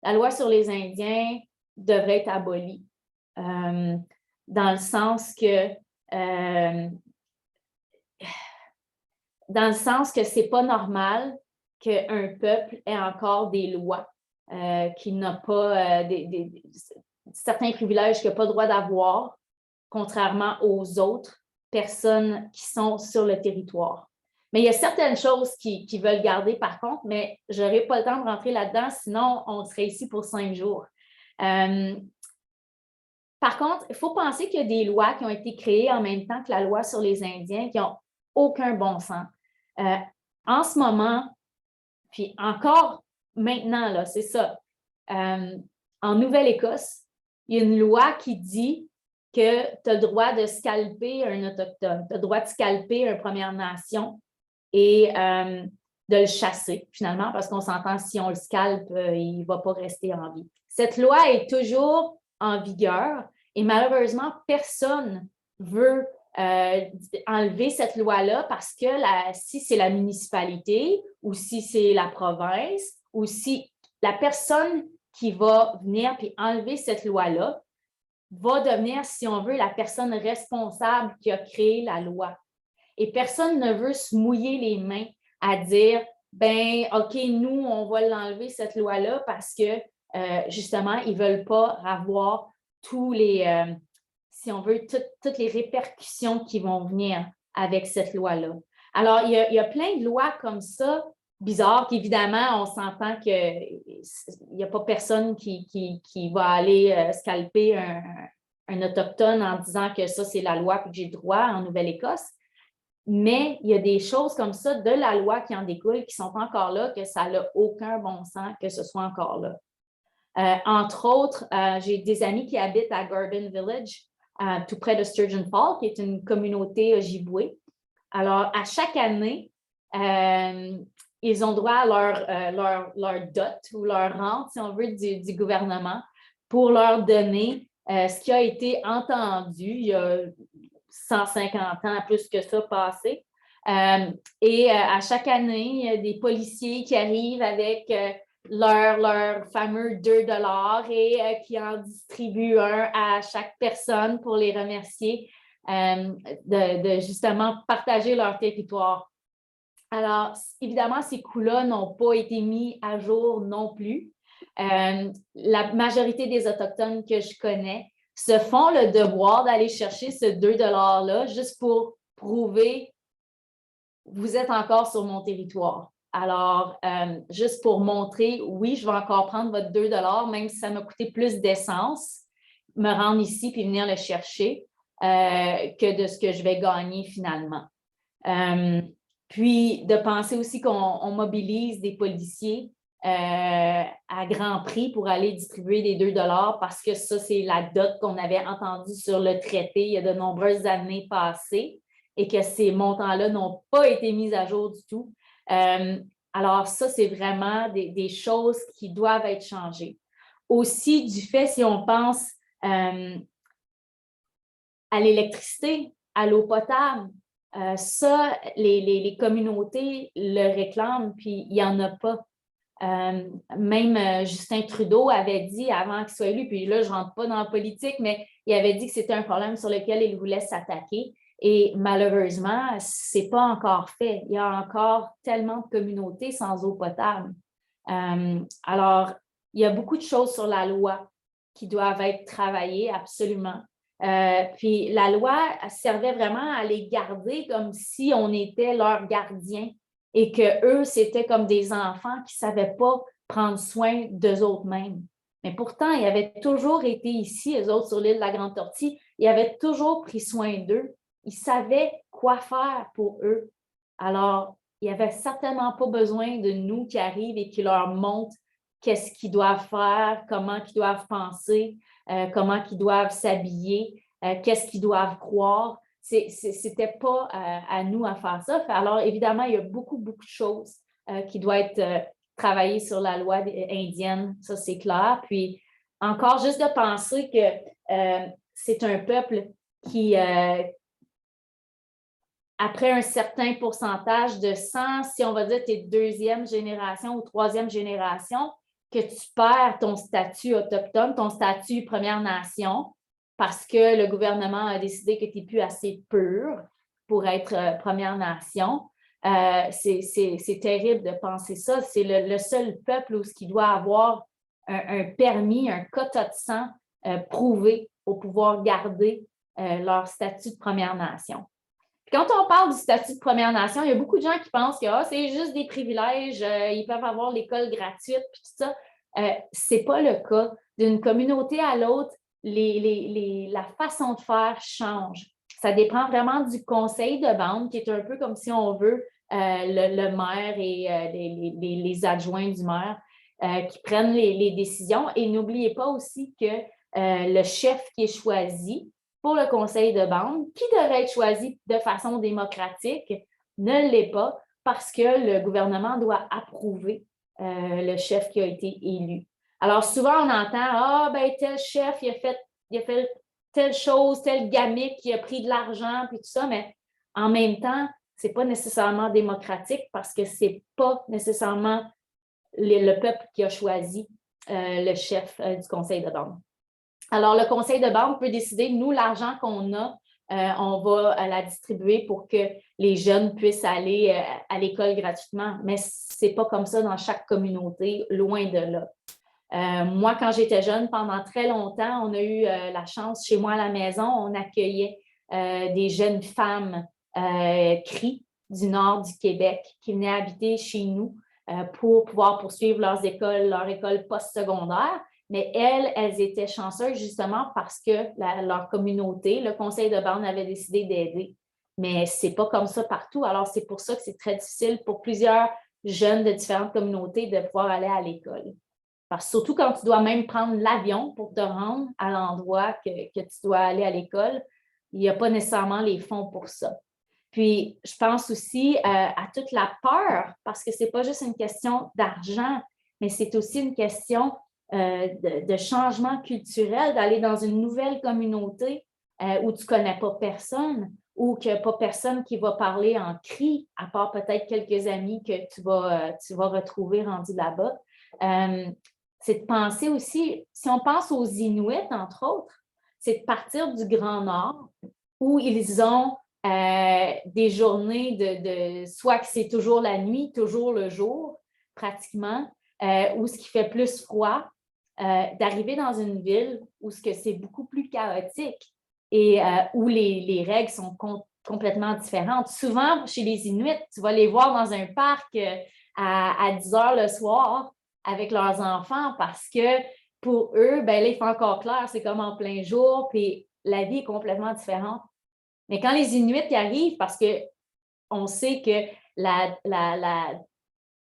la loi sur les Indiens devrait être abolie, dans le sens que c'est pas normal qu'un peuple ait encore des lois, qu'il n'a pas certains privilèges qu'il n'a pas le droit d'avoir, contrairement aux autres personnes qui sont sur le territoire. Mais il y a certaines choses qui veulent garder par contre, mais je n'aurai pas le temps de rentrer là-dedans, sinon on serait ici pour 5 jours. Par contre, il faut penser qu'il y a des lois qui ont été créées en même temps que la loi sur les Indiens qui n'ont aucun bon sens. En ce moment, puis encore maintenant, là, c'est ça, en Nouvelle-Écosse, il y a une loi qui dit que tu as le droit de scalper un Autochtone, tu as le droit de scalper une Première Nation et de le chasser, finalement, parce qu'on s'entend, si on le scalpe, il ne va pas rester en vie. Cette loi est toujours en vigueur et malheureusement, personne ne veut enlever cette loi-là parce que si c'est la municipalité ou si c'est la province ou si la personne qui va venir puis enlever cette loi-là va devenir, si on veut, la personne responsable qui a créé la loi. Et personne ne veut se mouiller les mains à dire, OK, nous, on va l'enlever, cette loi-là, parce que, justement, ils ne veulent pas avoir tous les, si on veut, toutes les répercussions qui vont venir avec cette loi-là. Alors, il y a plein de lois comme ça, bizarres, qu'évidemment, on s'entend qu'il n'y a pas personne qui va aller scalper un Autochtone en disant que ça, c'est la loi et que j'ai le droit en Nouvelle-Écosse. Mais il y a des choses comme ça de la loi qui en découlent, qui sont encore là, que ça n'a aucun bon sens que ce soit encore là. Entre autres, j'ai des amis qui habitent à Garden Village, tout près de Sturgeon Falls, qui est une communauté ojibwé. Alors, à chaque année, ils ont droit à leur dot ou leur rente, si on veut, du gouvernement pour leur donner ce qui a été entendu il y a 150 ans, plus que ça, passé. Et à chaque année, il y a des policiers qui arrivent avec leur fameux 2 $ et qui en distribuent un à chaque personne pour les remercier de justement partager leur territoire. Alors, évidemment, ces coûts-là n'ont pas été mis à jour non plus. La majorité des Autochtones que je connais se font le devoir d'aller chercher ce 2 $ juste pour prouver vous êtes encore sur mon territoire. Alors, juste pour montrer, oui, je vais encore prendre votre 2 $, même si ça m'a coûté plus d'essence, me rendre ici puis venir le chercher que de ce que je vais gagner finalement. Puis, de penser aussi qu'on mobilise des policiers à grand prix pour aller distribuer des 2 $ parce que ça, c'est la dot qu'on avait entendue sur le traité il y a de nombreuses années passées et que ces montants-là n'ont pas été mis à jour du tout. Alors, ça, c'est vraiment des choses qui doivent être changées. Aussi, du fait, si on pense à l'électricité, à l'eau potable, ça, les communautés le réclament, puis il n'y en a pas. Même Justin Trudeau avait dit avant qu'il soit élu, puis là, je ne rentre pas dans la politique, mais il avait dit que c'était un problème sur lequel il voulait s'attaquer. Et malheureusement, ce n'est pas encore fait. Il y a encore tellement de communautés sans eau potable. Alors, il y a beaucoup de choses sur la loi qui doivent être travaillées absolument. Puis la loi servait vraiment à les garder comme si on était leurs gardiens et qu'eux, c'était comme des enfants qui ne savaient pas prendre soin d'eux autres mêmes. Mais pourtant, ils avaient toujours été ici, eux autres, sur l'île de la Grande Tortue. Ils avaient toujours pris soin d'eux. Ils savaient quoi faire pour eux. Alors, il n'y avait certainement pas besoin de nous qui arrivent et qui leur montrent qu'est-ce qu'ils doivent faire, comment ils doivent penser, comment ils doivent s'habiller, qu'est-ce qu'ils doivent croire. C'était pas à nous à faire ça. Alors, évidemment, il y a beaucoup, beaucoup de choses qui doivent être travaillées sur la loi indienne, ça c'est clair. Puis, encore juste de penser que c'est un peuple qui, après un certain pourcentage de 100, si on va dire que tu es deuxième génération ou troisième génération, que tu perds ton statut autochtone, ton statut Première Nation, parce que le gouvernement a décidé que tu n'es plus assez pur pour être Première Nation. C'est terrible de penser ça. C'est le seul peuple où il doit avoir un permis, un quota de sang prouvé pour pouvoir garder leur statut de Première Nation. Puis quand on parle du statut de Première Nation, il y a beaucoup de gens qui pensent que c'est juste des privilèges, ils peuvent avoir l'école gratuite, puis tout ça. Ce n'est pas le cas. D'une communauté à l'autre, la façon de faire change. Ça dépend vraiment du conseil de bande, qui est un peu comme si on veut le maire et les adjoints du maire qui prennent les décisions. Et n'oubliez pas aussi que le chef qui est choisi pour le conseil de bande, qui devrait être choisi de façon démocratique, ne l'est pas parce que le gouvernement doit approuver le chef qui a été élu. Alors, souvent, on entend « tel chef, il a fait telle chose, tel gamique, il a pris de l'argent, puis tout ça », mais en même temps, ce n'est pas nécessairement démocratique parce que ce n'est pas nécessairement le peuple qui a choisi le chef du conseil de bande. Alors, le conseil de bande peut décider, nous, l'argent qu'on a, on va la distribuer pour que les jeunes puissent aller à l'école gratuitement. Mais ce n'est pas comme ça dans chaque communauté, loin de là. Moi, quand j'étais jeune, pendant très longtemps, on a eu la chance, chez moi à la maison, on accueillait des jeunes femmes CRI du nord du Québec qui venaient habiter chez nous pour pouvoir poursuivre leur école post-secondaire. Mais elles étaient chanceuses justement parce que leur communauté, le conseil de bande avait décidé d'aider. Mais ce n'est pas comme ça partout. Alors, c'est pour ça que c'est très difficile pour plusieurs jeunes de différentes communautés de pouvoir aller à l'école. Parce que surtout quand tu dois même prendre l'avion pour te rendre à l'endroit que tu dois aller à l'école, il n'y a pas nécessairement les fonds pour ça. Puis, je pense aussi à toute la peur, parce que ce n'est pas juste une question d'argent, mais c'est aussi une question de changement culturel, d'aller dans une nouvelle communauté où tu ne connais pas personne ou qu'il n'y a pas personne qui va parler en cri, à part peut-être quelques amis que tu vas retrouver rendus là-bas. C'est de penser aussi, si on pense aux Inuits, entre autres, c'est de partir du Grand Nord où ils ont des journées soit que c'est toujours la nuit, toujours le jour, pratiquement, où ce qui fait plus froid, d'arriver dans une ville où c'est beaucoup plus chaotique et où les règles sont complètement différentes. Souvent, chez les Inuits, tu vas les voir dans un parc à 10 heures le soir avec leurs enfants parce que pour eux, là, il fait encore clair, c'est comme en plein jour, puis la vie est complètement différente. Mais quand les Inuits y arrivent, parce qu'on sait que la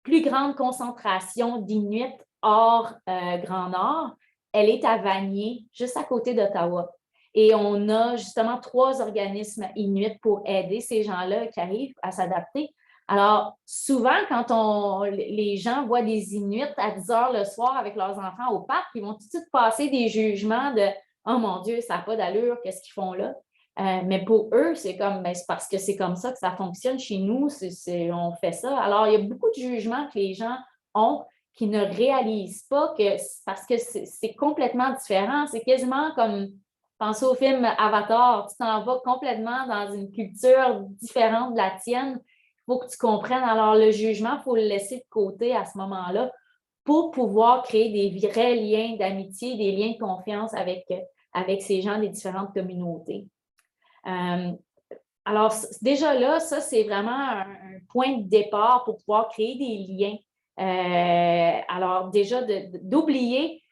plus grande concentration d'Inuits hors Grand Nord, elle est à Vanier, juste à côté d'Ottawa. Et on a justement 3 organismes Inuits pour aider ces gens-là qui arrivent à s'adapter. Alors, souvent, quand les gens voient des Inuits à 10 heures le soir avec leurs enfants au parc, ils vont tout de suite passer des jugements de « Oh mon Dieu, ça n'a pas d'allure, qu'est-ce qu'ils font là? » Mais pour eux, c'est comme, c'est parce que c'est comme ça que ça fonctionne chez nous, on fait ça. Alors, il y a beaucoup de jugements que les gens ont qui ne réalisent pas que, parce que c'est complètement différent, c'est quasiment comme, penser au film Avatar, tu t'en vas complètement dans une culture différente de la tienne, il faut que tu comprennes. Alors, le jugement, il faut le laisser de côté à ce moment-là pour pouvoir créer des vrais liens d'amitié, des liens de confiance avec ces gens des différentes communautés. Alors, déjà là, ça, c'est vraiment un point de départ pour pouvoir créer des liens. Alors, déjà, d'oublier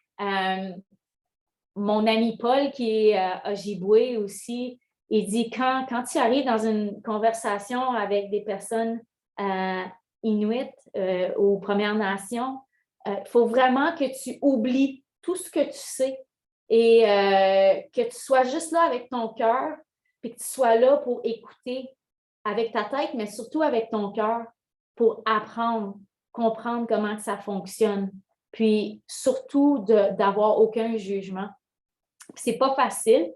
mon ami Paul, qui est Ojibwe aussi, il dit quand tu arrives dans une conversation avec des personnes Inuit aux Premières Nations, il faut vraiment que tu oublies tout ce que tu sais et que tu sois juste là avec ton cœur, puis que tu sois là pour écouter avec ta tête, mais surtout avec ton cœur pour apprendre, comprendre comment ça fonctionne, puis surtout d'avoir aucun jugement. C'est pas facile.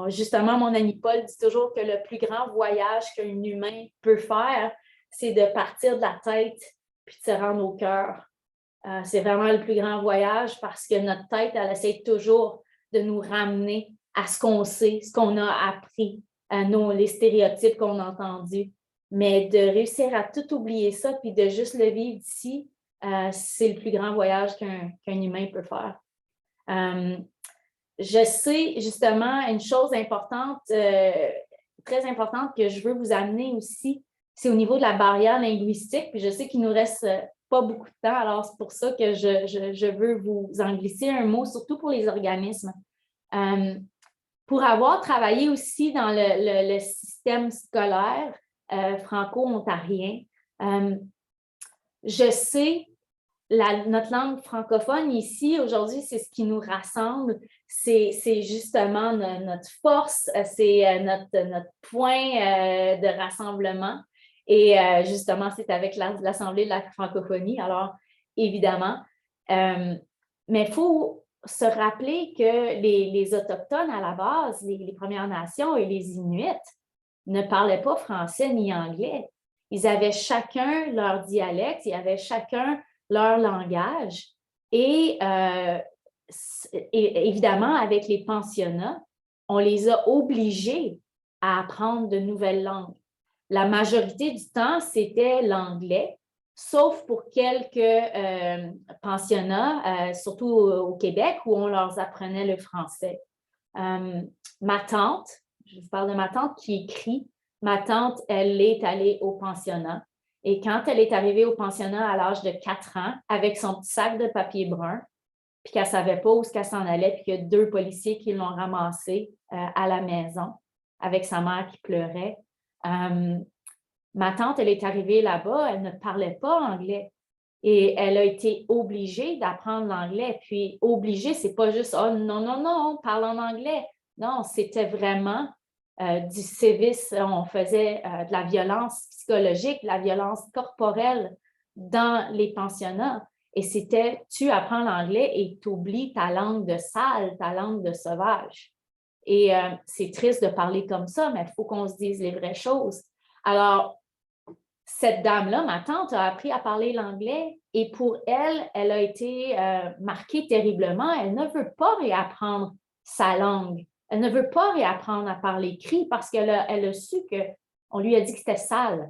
Justement, mon ami Paul dit toujours que le plus grand voyage qu'un humain peut faire, c'est de partir de la tête puis de se rendre au cœur. C'est vraiment le plus grand voyage parce que notre tête, elle essaie toujours de nous ramener à ce qu'on sait, ce qu'on a appris, les stéréotypes qu'on a entendus. Mais de réussir à tout oublier ça puis de juste le vivre d'ici, c'est le plus grand voyage qu'un humain peut faire. Je sais justement une chose importante, très importante que je veux vous amener aussi, c'est au niveau de la barrière linguistique. Puis je sais qu'il ne nous reste pas beaucoup de temps, alors c'est pour ça que je veux vous en glisser un mot, surtout pour les organismes. Pour avoir travaillé aussi dans le système scolaire franco-ontarien, je sais notre langue francophone ici, aujourd'hui, c'est ce qui nous rassemble. C'est justement notre force, c'est notre point de rassemblement. Et justement, c'est avec l'Assemblée de la francophonie, alors évidemment. Mais il faut se rappeler que les Autochtones à la base, les Premières Nations et les Inuits, ne parlaient pas français ni anglais. Ils avaient chacun leur dialecte, ils avaient chacun leur langage. Et évidemment, avec les pensionnats, on les a obligés à apprendre de nouvelles langues. La majorité du temps, c'était l'anglais, sauf pour quelques pensionnats, surtout au Québec, où on leur apprenait le français. Ma tante, je vous parle de ma tante qui écrit, ma tante, elle est allée au pensionnat. Et quand elle est arrivée au pensionnat à l'âge de 4 ans, avec son petit sac de papier brun, puis qu'elle ne savait pas où qu'elle s'en allait, puis qu'il y a 2 policiers qui l'ont ramassée à la maison avec sa mère qui pleurait. Ma tante, elle est arrivée là-bas, elle ne parlait pas anglais. Et elle a été obligée d'apprendre l'anglais. Puis obligée, c'est pas juste « Oh non, parle en anglais ». Non, c'était vraiment du sévice, on faisait de la violence psychologique, de la violence corporelle dans les pensionnats. Et c'était, tu apprends l'anglais et tu oublies ta langue de sale, ta langue de sauvage. Et c'est triste de parler comme ça, mais il faut qu'on se dise les vraies choses. Alors, cette dame-là, ma tante, a appris à parler l'anglais et pour elle, elle a été marquée terriblement. Elle ne veut pas réapprendre sa langue. Elle ne veut pas réapprendre à parler cri parce qu'elle a su qu'on lui a dit que c'était sale.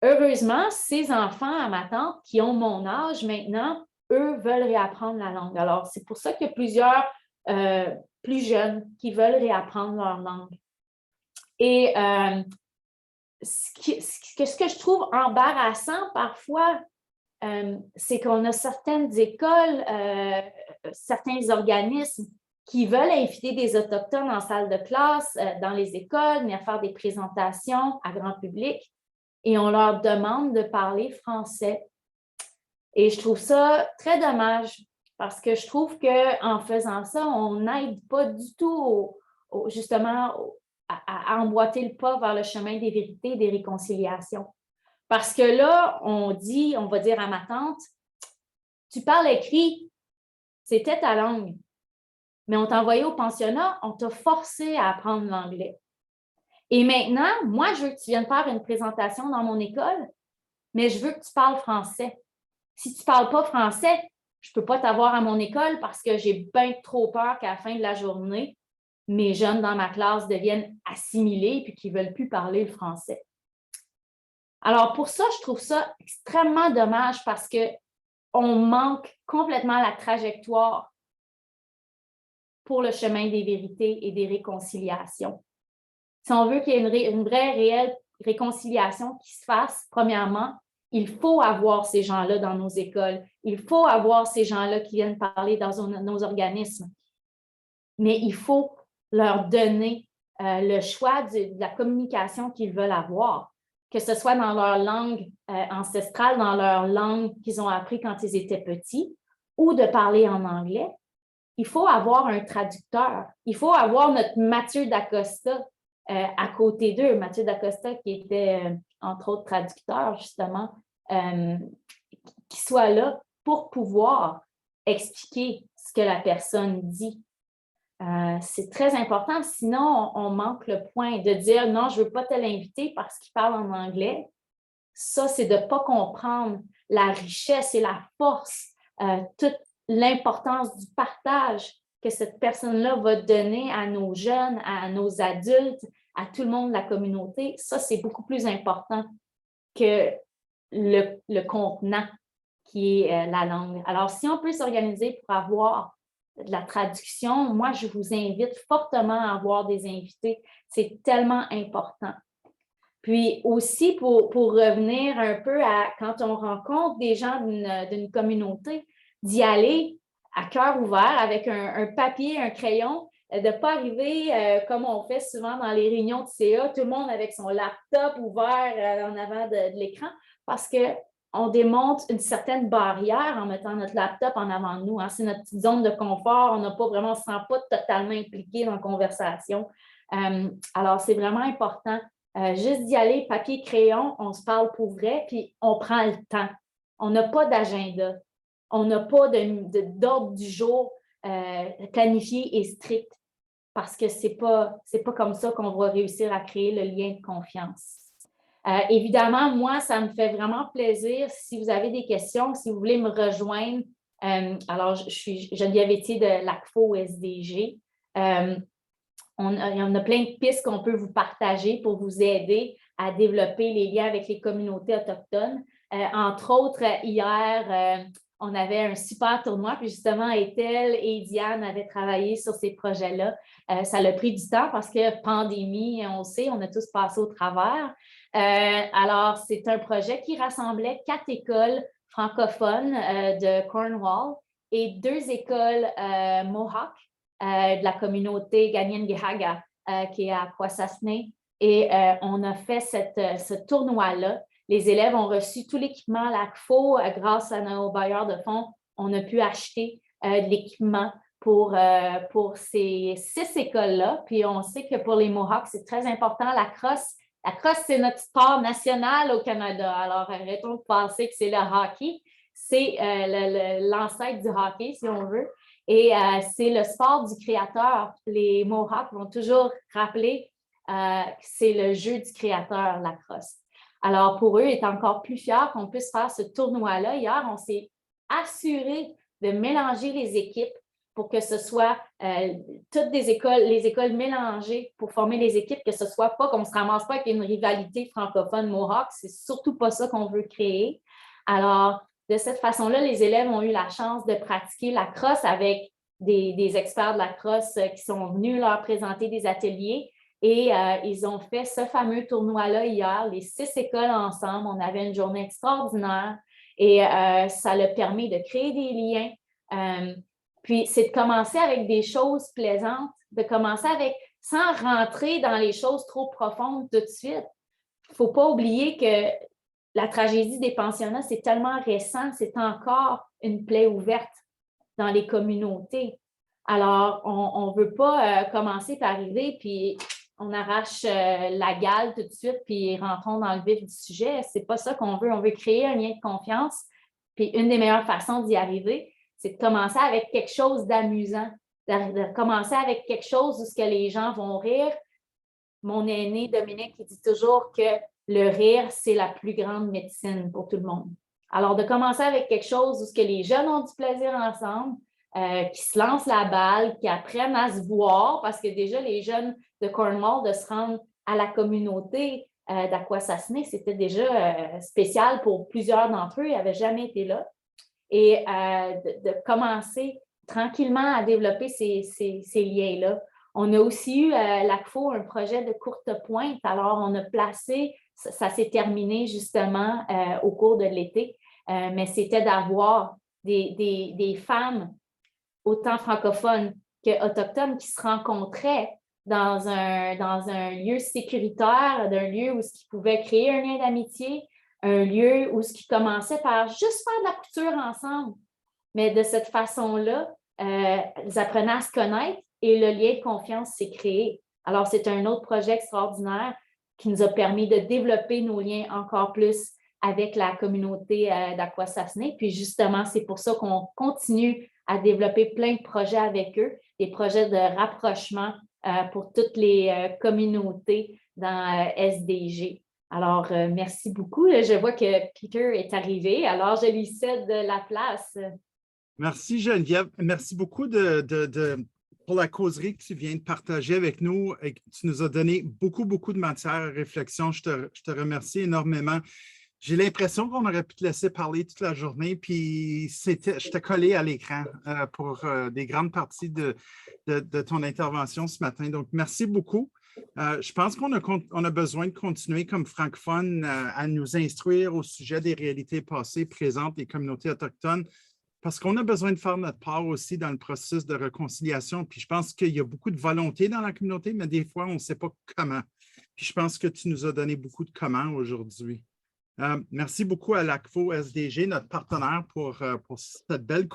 Heureusement, ces enfants à ma tante qui ont mon âge maintenant, eux veulent réapprendre la langue. Alors, c'est pour ça qu'il y a plusieurs plus jeunes qui veulent réapprendre leur langue. Et ce que je trouve embarrassant parfois, c'est qu'on a certaines écoles, certains organismes qui veulent inviter des Autochtones en salle de classe, dans les écoles, venir faire des présentations à grand public, et on leur demande de parler français. Et je trouve ça très dommage, parce que je trouve qu'en faisant ça, on n'aide pas du tout justement à emboîter le pas vers le chemin des vérités et des réconciliations. Parce que là, on va dire à ma tante, tu parles écrit, c'était ta langue. Mais on t'a envoyé au pensionnat, on t'a forcé à apprendre l'anglais. Et maintenant, moi, je veux que tu viennes faire une présentation dans mon école, mais je veux que tu parles français. Si tu ne parles pas français, je ne peux pas t'avoir à mon école parce que j'ai bien trop peur qu'à la fin de la journée, mes jeunes dans ma classe deviennent assimilés et qu'ils ne veulent plus parler le français. Alors, pour ça, je trouve ça extrêmement dommage parce qu'on manque complètement la trajectoire pour le chemin des vérités et des réconciliations. Si on veut qu'il y ait une vraie, réelle réconciliation qui se fasse, premièrement, il faut avoir ces gens-là dans nos écoles. Il faut avoir ces gens-là qui viennent parler dans nos organismes. Mais il faut leur donner le choix de la communication qu'ils veulent avoir, que ce soit dans leur langue ancestrale, dans leur langue qu'ils ont appris quand ils étaient petits, ou de parler en anglais. Il faut avoir un traducteur. Il faut avoir notre Mathieu Dacosta à côté d'eux. Mathieu Dacosta qui était, entre autres, traducteur, justement, qui soit là pour pouvoir expliquer ce que la personne dit. C'est très important, sinon on manque le point de dire non, je ne veux pas te l'inviter parce qu'il parle en anglais. Ça, c'est de ne pas comprendre la richesse et la force, toute l'importance du partage que cette personne-là va donner à nos jeunes, à nos adultes, à tout le monde de la communauté. Ça, c'est beaucoup plus important que le contenant qui est la langue. Alors, si on peut s'organiser pour avoir de la traduction, moi, je vous invite fortement à avoir des invités. C'est tellement important. Puis aussi, pour revenir un peu à quand on rencontre des gens d'une communauté, d'y aller à cœur ouvert avec un papier, un crayon, de ne pas arriver comme on fait souvent dans les réunions de CA, tout le monde avec son laptop ouvert en avant de l'écran, parce qu'on démontre une certaine barrière en mettant notre laptop en avant de nous. Hein. C'est notre petite zone de confort, on ne se sent pas totalement impliqué dans la conversation. Alors, c'est vraiment important. Juste d'y aller, papier, crayon, on se parle pour vrai, puis on prend le temps. On n'a pas d'agenda. On n'a pas d'ordre du jour planifié et strict parce que ce n'est pas comme ça qu'on va réussir à créer le lien de confiance. Évidemment, moi, ça me fait vraiment plaisir. Si vous avez des questions, si vous voulez me rejoindre, alors je suis Geneviève Etier de l'ACFO SDG. On a plein de pistes qu'on peut vous partager pour vous aider à développer les liens avec les communautés autochtones. Entre autres, hier, on avait un super tournoi, puis justement, Ethel et Diane avaient travaillé sur ces projets-là. Ça a pris du temps parce que pandémie, on sait, on a tous passé au travers. Alors, c'est un projet qui rassemblait 4 écoles francophones de Cornwall et 2 écoles Mohawk de la communauté Kanien'kehá:ka qui est à Kwasasne. Et on a fait ce tournoi-là. Les élèves ont reçu tout l'équipement à l'ACFO. Grâce à nos bailleurs de fonds, on a pu acheter de l'équipement pour ces 6 écoles-là. Puis on sait que pour les Mohawks, c'est très important. La crosse, c'est notre sport national au Canada. Alors, arrêtons de penser que c'est le hockey. C'est l'ancêtre du hockey, si on veut. Et c'est le sport du créateur. Les Mohawks vont toujours rappeler que c'est le jeu du créateur, la crosse. Alors, pour eux, ils étaient encore plus fiers qu'on puisse faire ce tournoi-là. Hier, on s'est assuré de mélanger les équipes pour que ce soit toutes les écoles mélangées pour former les équipes, que ce soit pas qu'on ne se ramasse pas avec une rivalité francophone Mohawk. C'est surtout pas ça qu'on veut créer. Alors, de cette façon-là, les élèves ont eu la chance de pratiquer la crosse avec des experts de la crosse qui sont venus leur présenter des ateliers. Et ils ont fait ce fameux tournoi-là hier, les 6 écoles ensemble. On avait une journée extraordinaire et ça leur permet de créer des liens. Puis, c'est de commencer avec des choses plaisantes, de commencer sans rentrer dans les choses trop profondes tout de suite. Il ne faut pas oublier que la tragédie des pensionnats, c'est tellement récent, c'est encore une plaie ouverte dans les communautés. Alors, on ne veut pas commencer par arriver, puis on arrache la gale tout de suite, puis rentrons dans le vif du sujet. Ce n'est pas ça qu'on veut. On veut créer un lien de confiance. Puis une des meilleures façons d'y arriver, c'est de commencer avec quelque chose d'amusant, de commencer avec quelque chose où ce que les gens vont rire. Mon aîné, Dominique, il dit toujours que le rire, c'est la plus grande médecine pour tout le monde. Alors, de commencer avec quelque chose où ce que les jeunes ont du plaisir ensemble, qui se lancent la balle, qui apprennent à se voir, parce que déjà, les jeunes de Cornwall, de se rendre à la communauté d'Akwesasne, c'était déjà spécial pour plusieurs d'entre eux, ils n'avaient jamais été là. Et de commencer tranquillement à développer ces liens-là. On a aussi eu, l'ACFO, un projet de courte pointe. Alors, on a placé, ça s'est terminé justement au cours de l'été, mais c'était d'avoir des femmes, autant francophones qu'autochtones, qui se rencontraient dans un lieu sécuritaire, d'un lieu où ils pouvaient créer un lien d'amitié, un lieu où ils commençaient par juste faire de la couture ensemble. Mais de cette façon-là, ils apprenaient à se connaître et le lien de confiance s'est créé. Alors, c'est un autre projet extraordinaire qui nous a permis de développer nos liens encore plus avec la communauté d'Akwesasne. Puis justement, c'est pour ça qu'on continue à développer plein de projets avec eux, des projets de rapprochement pour toutes les communautés dans SDG. Alors, merci beaucoup. Je vois que Peter est arrivé, alors je lui cède la place. Merci Geneviève. Merci beaucoup pour la causerie que tu viens de partager avec nous. Et tu nous as donné beaucoup de matière à réflexion. Je te remercie énormément. J'ai l'impression qu'on aurait pu te laisser parler toute la journée, puis j'étais collé à l'écran pour des grandes parties de ton intervention ce matin. Donc, merci beaucoup. Je pense qu'on a besoin de continuer comme francophones à nous instruire au sujet des réalités passées, présentes des communautés autochtones, parce qu'on a besoin de faire notre part aussi dans le processus de réconciliation. Puis je pense qu'il y a beaucoup de volonté dans la communauté, mais des fois, on ne sait pas comment. Puis je pense que tu nous as donné beaucoup de comment aujourd'hui. Merci beaucoup à l'ACFO SDG, notre partenaire, pour cette belle